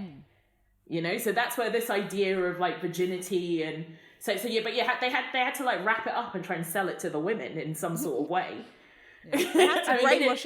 So that's where this idea of like virginity and... So yeah, but yeah, they had to like wrap it up and try and sell it to the women in some sort of way. Yeah. They had to brainwash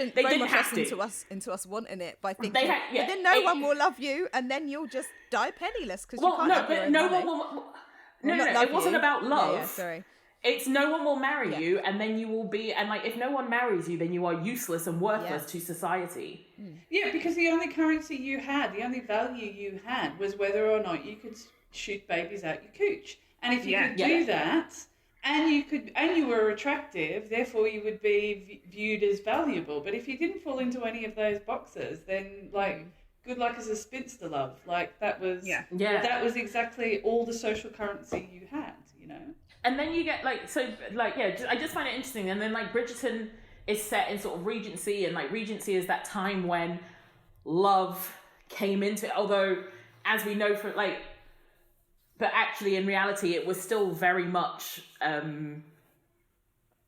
us into us wanting it by thinking, but then no one will love you, and then you'll just die penniless because you can't have your own money. It wasn't about love. Yeah, sorry. It's no one will marry you, and then you will be, and like, if no one marries you, then you are useless and worthless to society. Yeah, because the only currency you had, the only value you had, was whether or not you could shoot babies out your cooch. And if you could do that, and you were attractive, therefore you would be viewed as valuable. But if you didn't fall into any of those boxes, then like good luck as a spinster love. Like that was Yeah. that was exactly all the social currency you had, you know. And then you get like, so like, yeah, I just find it interesting. And then like Bridgerton is set in sort of Regency, and like Regency is that time when love came into it, although as we know from like, but actually in reality it was still very much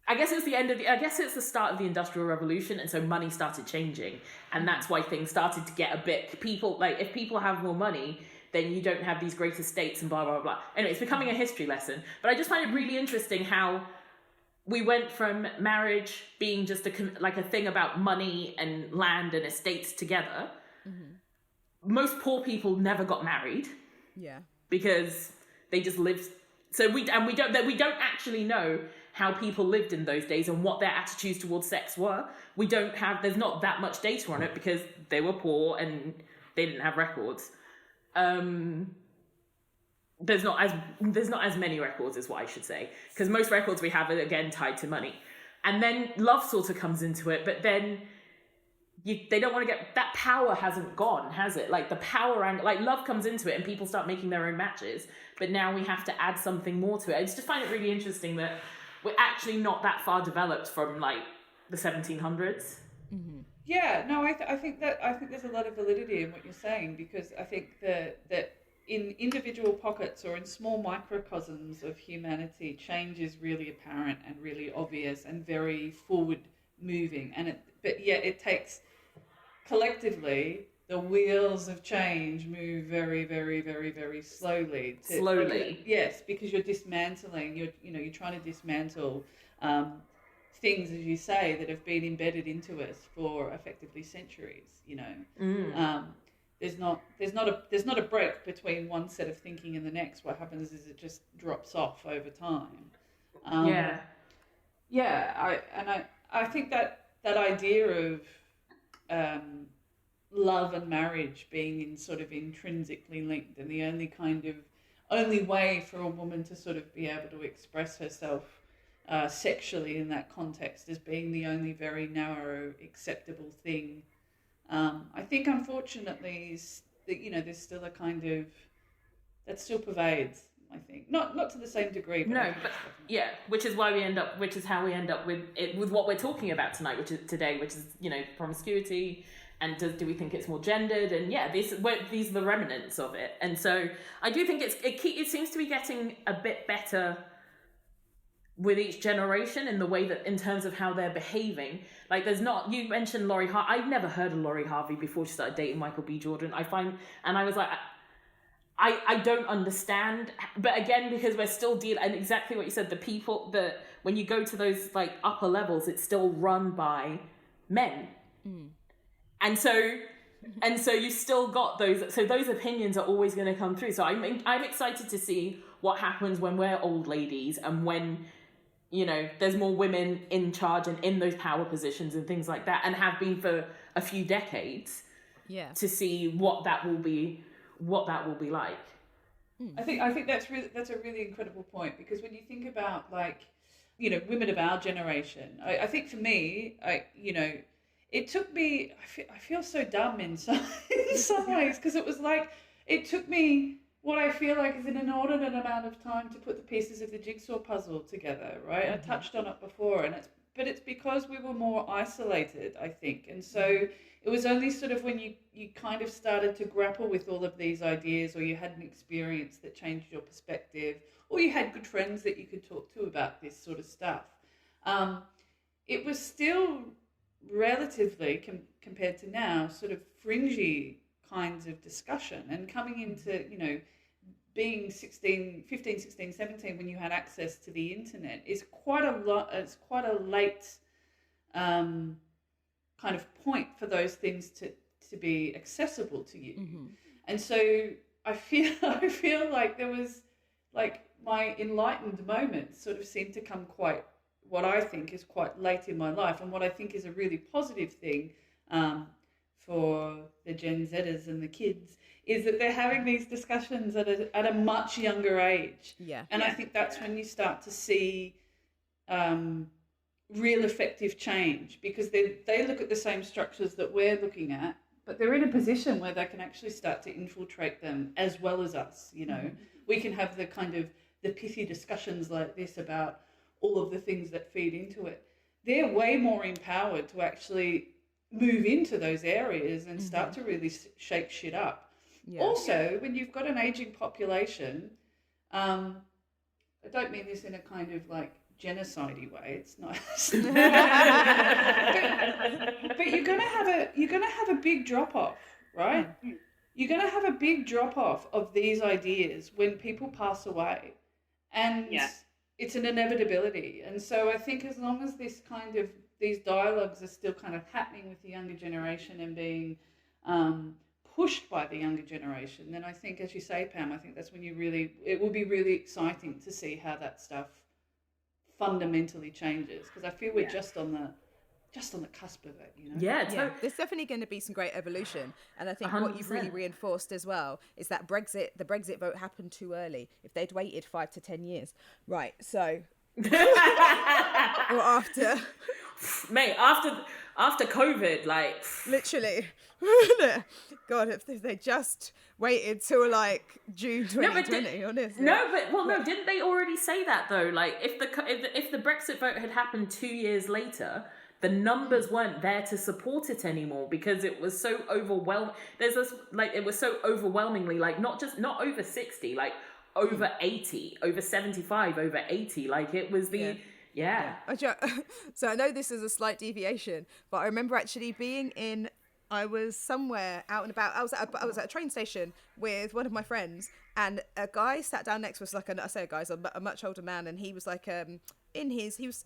I guess it's the start of the Industrial Revolution, and so money started changing, and that's why things started to get a bit, people, like, if people have more money, then you don't have these great estates and blah, blah, blah. Anyway, it's becoming a history lesson, but I just find it really interesting how we went from marriage being just a thing about money and land and estates together. Mm-hmm. Most poor people never got married. Yeah. Because they just lived. So we don't actually know how people lived in those days and what their attitudes towards sex were. There's not that much data on it because they were poor and they didn't have records. There's not as many records, is what I should say, because most records we have are again tied to money. And then love sort of comes into it, but then they don't want to get that power hasn't gone, has it? Like the power and like love comes into it and people start making their own matches, but now we have to add something more to it. I just find it really interesting that we're actually not that far developed from like the 1700s. Mm-hmm. Yeah, no, I think there's a lot of validity in what you're saying, because I think that in individual pockets or in small microcosms of humanity, change is really apparent and really obvious and very forward moving, but yet it takes collectively the wheels of change move very, very, very, very slowly. Yes, because you're dismantling. You're trying to dismantle things, as you say, that have been embedded into us for effectively centuries. There's not a break between one set of thinking and the next. What happens is it just drops off over time. I think that idea of love and marriage being in sort of intrinsically linked, and the only way for a woman to sort of be able to express herself sexually in that context as being the only very narrow acceptable thing. I think unfortunately there's still a kind of that still pervades. I think not to the same degree. But which is how we end up with it, with what we're talking about tonight, which is promiscuity, and do we think it's more gendered? And these are the remnants of it. And so I do think it seems to be getting a bit better with each generation in the way that, in terms of how they're behaving. Like you mentioned Laurie Harvey. I've never heard of Laurie Harvey before she started dating Michael B. Jordan. I was like, I don't understand, but again, because we're still dealing, and exactly what you said, the people that when you go to those like upper levels, it's still run by men. And so you still got those, so those opinions are always going to come through. So I'm excited to see what happens when we're old ladies, and when, there's more women in charge and in those power positions and things like that, and have been for a few decades, to see what that will be like. I think that's a really incredible point, because when you think about women of our generation, I think for me, it took me, I feel so dumb in some ways, because it was like, it took me what I feel like is an inordinate amount of time to put the pieces of the jigsaw puzzle together, right? Mm-hmm. I touched on it before, but it's because we were more isolated, I think. And so it was only sort of when you kind of started to grapple with all of these ideas, or you had an experience that changed your perspective, or you had good friends that you could talk to about this sort of stuff. It was still relatively, compared to now, sort of fringy kinds of discussion, and coming into, being 15, 16, 17 when you had access to the internet is quite a lot. It's quite a late kind of point for those things to be accessible to you. Mm-hmm. And so I feel like there was, like, my enlightened moment sort of seemed to come quite, what I think is quite late in my life, and what I think is a really positive thing for the Gen Zers and the kids is that they're having these discussions at a much younger age. Yeah. And I think that's when you start to see real effective change, because they look at the same structures that we're looking at, but they're in a position where they can actually start to infiltrate them as well as us, you know. We can have the kind of the pithy discussions like this about all of the things that feed into it. They're way more empowered to actually move into those areas and start to really shake shit up. Yeah. Also, when you've got an aging population, I don't mean this in a kind of like genocide-y way. It's not. but you're gonna have a big drop off, right? You're gonna have a big drop off of these ideas when people pass away, and it's an inevitability. And so I think as long as these dialogues are still kind of happening with the younger generation and being pushed by the younger generation, then I think, as you say, Pam, I think that's when it will be really exciting to see how that stuff fundamentally changes, because I feel we're just on the cusp of it, you know. There's definitely going to be some great evolution, and I think 100%. What you've really reinforced as well is that the Brexit vote happened too early. If they'd waited 5 to 10 years, right? So or after COVID, like literally. God, if they just waited till like June 2020, honestly. No, didn't they already say that though? Like if the Brexit vote had happened 2 years later, the numbers weren't there to support it anymore because it was so overwhelming. It was so overwhelmingly like not over 60, like over 80, over 75, over 80. Like it was the So I know this is a slight deviation, but I remember actually I was somewhere out and about. I was at a train station with one of my friends, and a guy sat down next to us, a much older man, and he was like, I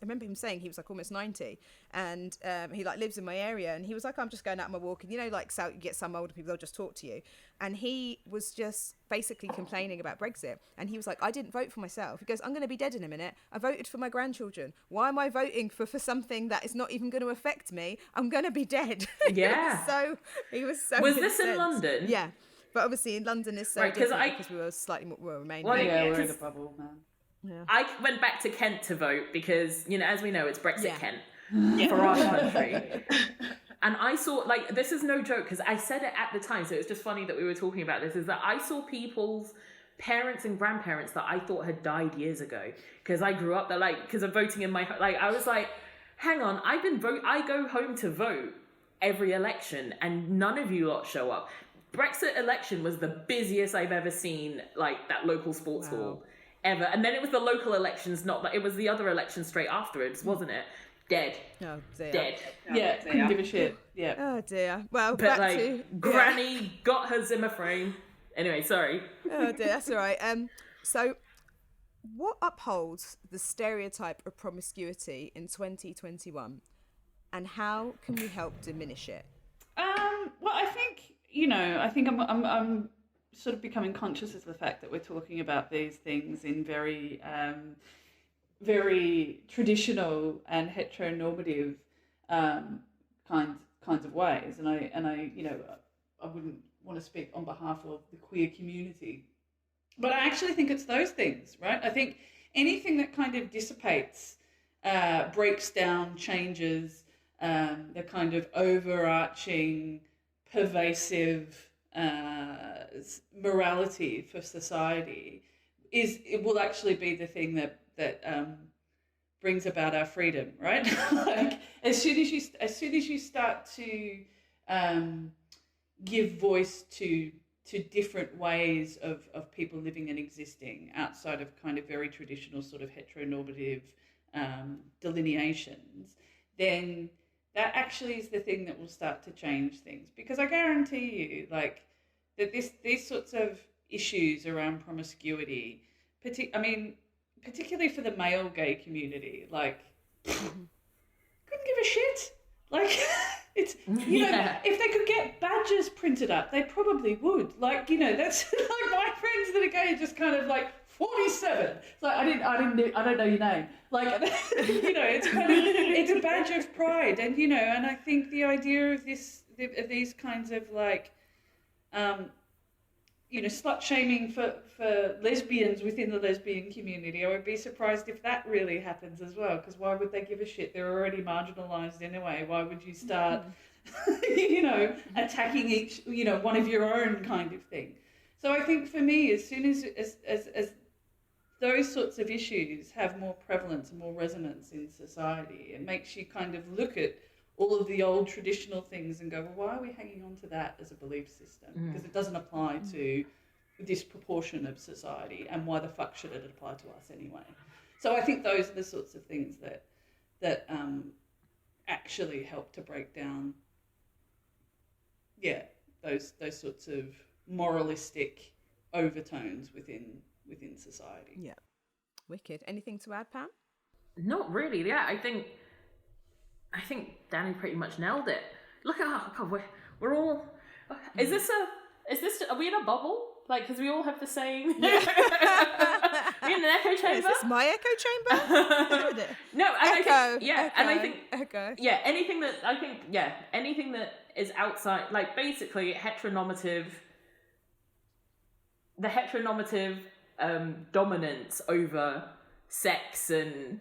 remember him saying he was like almost 90, and he like lives in my area, and he was like, I'm just going out on my walk, and you know, like, so you get some older people, they'll just talk to you, and he was just basically complaining about Brexit, and he was like, I didn't vote for myself. He goes, I'm going to be dead in a minute. I voted for my grandchildren. Why am I voting for something that is not even going to affect me? I'm going to be dead. Yeah. He was so. Was this in London? Yeah. But obviously in London is so different because we were slightly more Romanian. Well, we're in a bubble, man. Yeah. I went back to Kent to vote because, you know, as we know, it's Brexit Kent for our country. And I saw, like, this is no joke because I said it at the time, so it's just funny that we were talking about this, is that I saw people's parents and grandparents that I thought had died years ago because I grew up there, like, because of voting in my, like, I was like, hang on, I go home to vote every election and none of you lot show up. Brexit election was the busiest I've ever seen, like, that local sports hall ever. And then it was the local elections, it was the other elections straight afterwards, wasn't it? Dead. Oh dear. Dead. Yeah, couldn't give a shit. Yeah. Oh dear. Well, but back to Granny got her Zimmer frame. Anyway, sorry. Oh dear, that's all right. So what upholds the stereotype of promiscuity in 2021, and how can we help diminish it? Well, I think I'm sort of becoming conscious of the fact that we're talking about these things in very very traditional and heteronormative kinds of ways, and I I wouldn't want to speak on behalf of the queer community, but I actually think it's those things, right? I think anything that kind of dissipates, breaks down, changes the kind of overarching, pervasive morality for society it will actually be the thing that brings about our freedom, right? Like as soon as you start to give voice to different ways of people living and existing outside of kind of very traditional sort of heteronormative delineations, then that actually is the thing that will start to change things. Because I guarantee you, like, that these sorts of issues around promiscuity, particularly for the male gay community, like, couldn't give a shit. Like, it's, you know, if they could get badges printed up, they probably would. Like, you know, that's like my friends that are gay are just kind of like 47. It's like, I don't know your name. Like, you know, it's kind of, it's a badge of pride. And, you know, and I think the idea of these kinds of like, you know, slut-shaming for lesbians within the lesbian community, I would be surprised if that really happens as well, because why would they give a shit? They're already marginalised anyway. Why would you start you know, attacking each, you know, one of your own kind of thing. So I think for me, as soon as those sorts of issues have more prevalence and more resonance in society, it makes you kind of look at all of the old traditional things and go, well, why are we hanging on to that as a belief system? Because it doesn't apply to this proportion of society, and why the fuck should it apply to us anyway? So I think those are the sorts of things that actually help to break down, those sorts of moralistic overtones within society. Yeah. Wicked. Anything to add, Pam? Not really. Yeah, I think Danny pretty much nailed it. Look at God, we're all. Is this? Are we in a bubble? Like, because we all have the same. Yeah. Are we in an echo chamber? Is this my echo chamber? No, and echo, I think echo, and I think echo. Yeah, anything that is outside, like basically heteronormative. The heteronormative dominance over sex and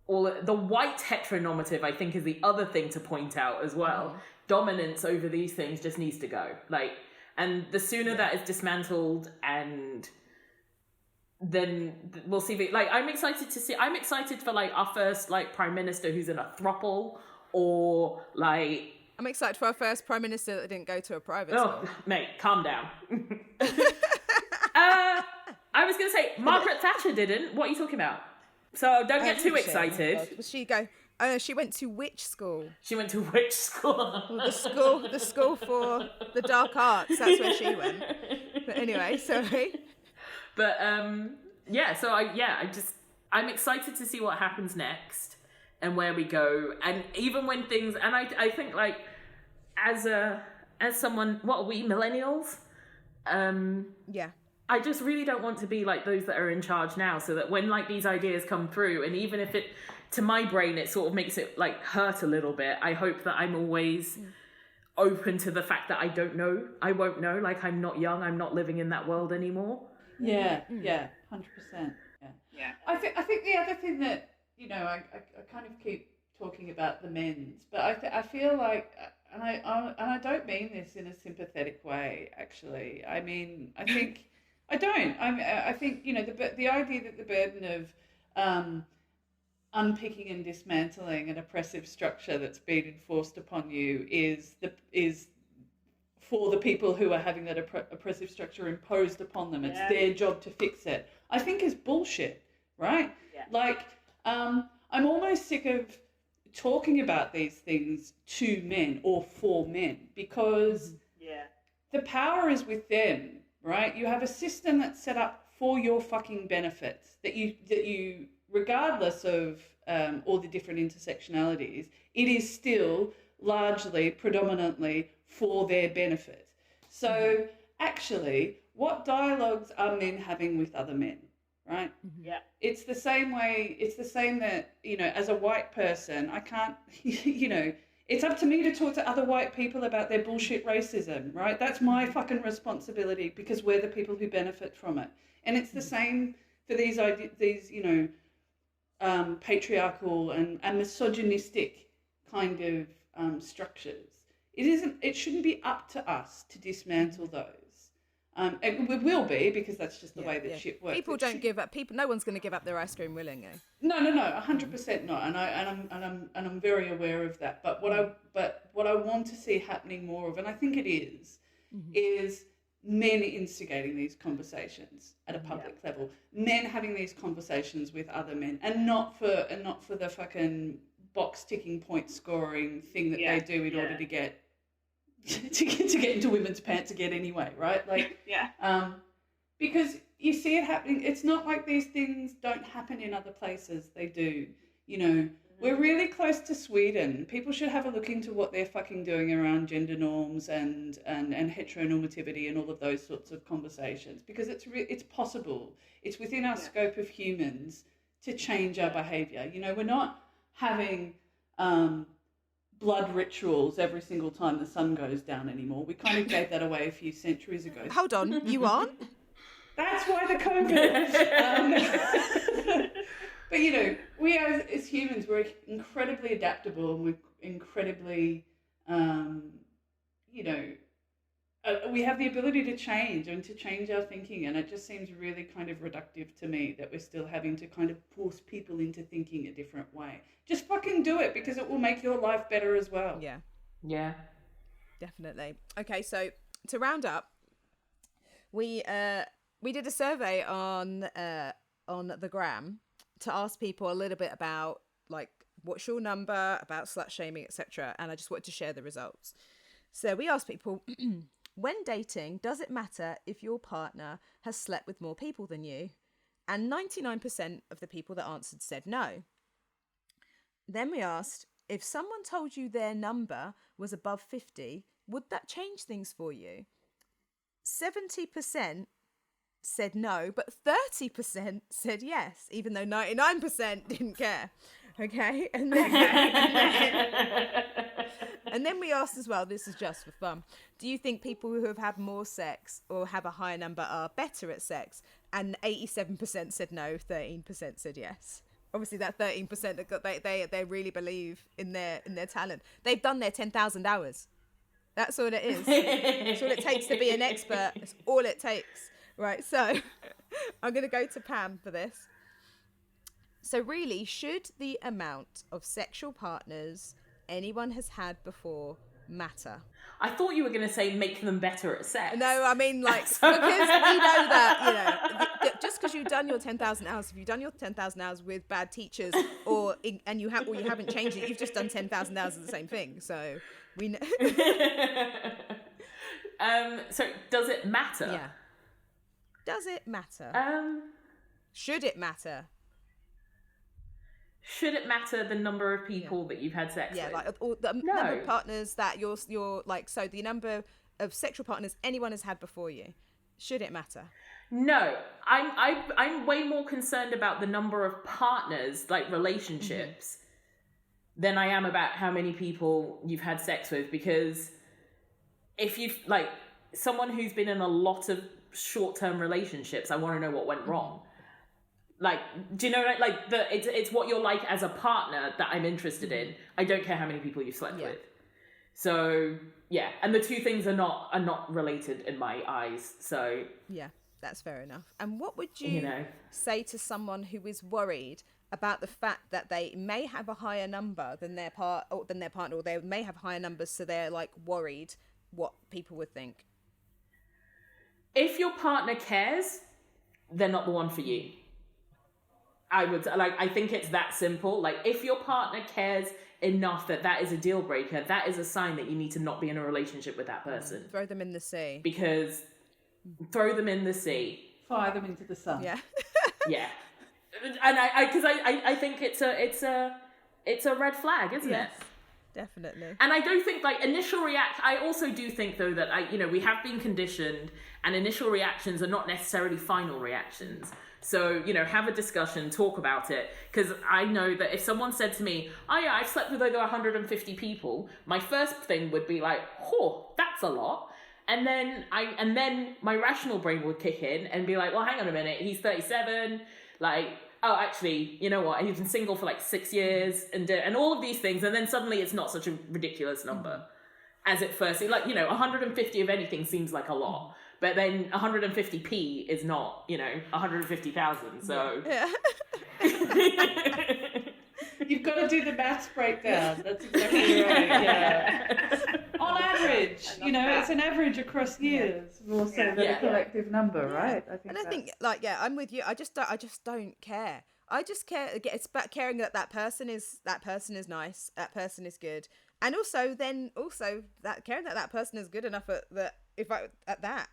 all the white heteronormative, I think, is the other thing to point out as well. Dominance over these things just needs to go. Like, and the sooner that is dismantled, and then we'll see. Like, I'm excited for like our first like prime minister who's in a throuple, or like. I'm excited for our first prime minister that didn't go to a private school. Mate, calm down. I was going to say, Margaret Thatcher didn't. What are you talking about? So don't get too excited. Was she go? Oh no, she went to which school? She went to which school? Well, the school for the dark arts. That's where she went. But anyway, sorry. But so I'm excited to see what happens next and where we go. And even when things, and I think like as someone, what are we, millennials? Yeah. I just really don't want to be like those that are in charge now, so that when like these ideas come through, and even if it, to my brain, it sort of makes it like hurt a little bit, I hope that I'm always open to the fact that I don't know. I won't know. Like, I'm not young. I'm not living in that world anymore. Yeah, 100%. Yeah. I think the other thing that, you know, I kind of keep talking about the men's, but I feel like, and I don't mean this in a sympathetic way, actually. I mean, I think I think, you know, the idea that the burden of unpicking and dismantling an oppressive structure that's been enforced upon you is for the people who are having that oppressive structure imposed upon them. It's their job to fix it, I think is bullshit, right? Yeah. Like, I'm almost sick of talking about these things to men or for men, because the power is with them, right? You have a system that's set up for your fucking benefits, that you regardless of all the different intersectionalities, it is still largely, predominantly for their benefit. So actually, what dialogues are men having with other men, right? Yeah. It's the same that, you know, as a white person, I can't, you know, it's up to me to talk to other white people about their bullshit racism, right? That's my fucking responsibility, because we're the people who benefit from it. And it's the same for these, you know, patriarchal and misogynistic kind of structures. It shouldn't be up to us to dismantle those. It will be, because that's just the way that shit works. People don't give up. No one's going to give up their ice cream willingly. No, 100% not. And I'm very aware of that. But what I want to see happening more of, and I think it is men instigating these conversations at a public level. Men having these conversations with other men, and not for the fucking box ticking point scoring thing that they do in order to get to get into women's pants again anyway, right? Like, because you see it happening. It's not like these things don't happen in other places. They do. You know, we're really close to Sweden. People should have a look into what they're fucking doing around gender norms and heteronormativity and all of those sorts of conversations, because it's possible. It's within our scope of humans to change our behaviour. You know, we're not having blood rituals every single time the sun goes down ananymore. We kind of gave that away a few centuries ago. Hold on, you aren't? That's why the COVID. But, you know, we as humans, we're incredibly adaptable, and we're incredibly you know, we have the ability to change and to change our thinking, and it just seems really kind of reductive to me that we're still having to kind of force people into thinking a different way. Just fucking do it, because it will make your life better as well. Yeah, definitely. Okay, so to round up, we did a survey on the gram to ask people a little bit about, like, what's your number, about slut shaming, etc. And I just wanted to share the results. So we asked people, when dating, does it matter if your partner has slept with more people than you? And 99% of the people that answered said no. Then we asked, if someone told you their number was above 50, would that change things for you? 70% said no, but 30% said yes, even though 99% didn't care. Okay? And then we asked as well, this is just for fun, do you think people who have had more sex or have a higher number are better at sex? And 87% said no, 13% said yes. Obviously that 13% that got, they really believe in their talent. They've done their 10,000 hours. That's all it is. That's all it takes to be an expert. That's all it takes. Right, so I'm going to go to Pam for this. So really, should the amount of sexual partners anyone has had before matter? I thought you were going to say make them better at sex. No, I mean, like, because we know that, just because you've done your 10,000 hours, if you've done your 10,000 hours with bad teachers and you haven't changed it, you've just done 10,000 hours of the same thing. So we know. So does it matter? Yeah. Does it matter? Should it matter? Should it matter the number of people that you've had sex with? Yeah, like the number of partners that you're like, so the number of sexual partners anyone has had before you. Should it matter? No, I'm way more concerned about the number of partners, like relationships, than I am about how many people you've had sex with. Because if you've, like, someone who's been in a lot of short-term relationships, I want to know what went wrong. Like, do you know, like it's what you're like as a partner that I'm interested in. I don't care how many people you've slept with. So yeah, and the two things are not related in my eyes. So yeah, that's fair enough. And what would you say to someone who is worried about the fact that they may have a higher number than their partner, or they may have higher numbers, so they're like worried what people would think? If your partner cares, they're not the one for you. I think it's that simple. Like, if your partner cares enough that is a deal breaker, that is a sign that you need to not be in a relationship with that person. Throw them in the sea. Because throw them in the sea. Fire them into the sun. Yeah. Yeah. And I think it's a red flag, isn't it? Definitely. And I don't think, like, I also do think, though, that we have been conditioned, and initial reactions are not necessarily final reactions. So, have a discussion, talk about it. Because I know that if someone said to me, oh yeah, I've slept with over 150 people, my first thing would be like, oh, that's a lot. And then my rational brain would kick in and be like, well, hang on a minute, he's 37, like, oh, actually, you know what, he's been single for like 6 years, and all of these things, and then suddenly it's not such a ridiculous number as it first, like, 150 of anything seems like a lot, but then 150p is not, 150,000, so... Yeah. You've got to do the maths breakdown, that's exactly right, yeah. On average, it's an average across years, more so than a collective number, right? I think, I'm with you. I just don't care. I just care. It's about caring that person is nice, that person is good, and also that caring that person is good enough at that.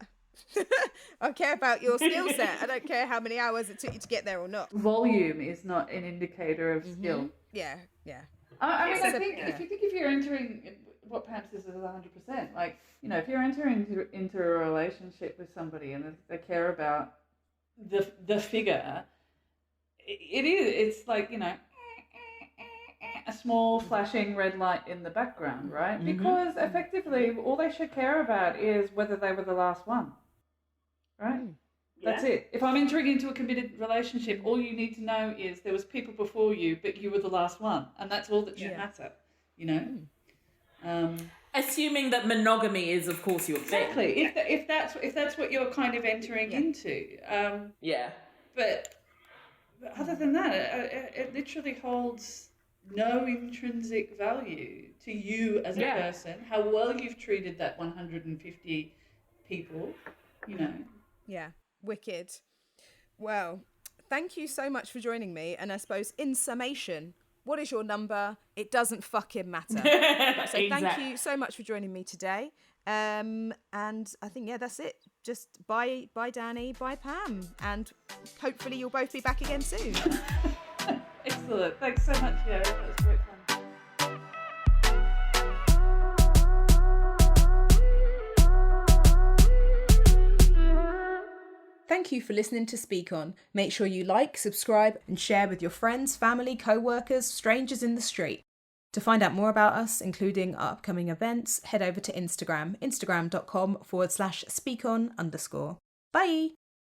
I care about your skill set. I don't care how many hours it took you to get there or not. Volume is not an indicator of skill. Yeah. I think if you're entering what Pam says is 100%. Like, if you're entering into a relationship with somebody and they care about the figure, it's like, a small flashing red light in the background, right? Because effectively all they should care about is whether they were the last one, right? That's it. If I'm entering into a committed relationship, all you need to know is there was people before you, but you were the last one, and that's all that should matter, Assuming that monogamy is, of course, your thing. Exactly. If that's what you're kind of entering into. Yeah. But other than that, it literally holds no intrinsic value to you as a person. How well you've treated that 150 people, you know. Yeah, wicked. Well, thank you so much for joining me. And I suppose in summation, what is your number? It doesn't fucking matter. So thank you so much for joining me today. And I think, that's it. Just bye Danni, bye Pam. And hopefully you'll both be back again soon. Excellent. Thanks so much, Yara. That was great fun. Thank you for listening to Speak On. Make sure you like, subscribe, and share with your friends, family, co-workers, strangers in the street. To find out more about us, including our upcoming events, head over to Instagram, instagram.com/speakon_. Bye!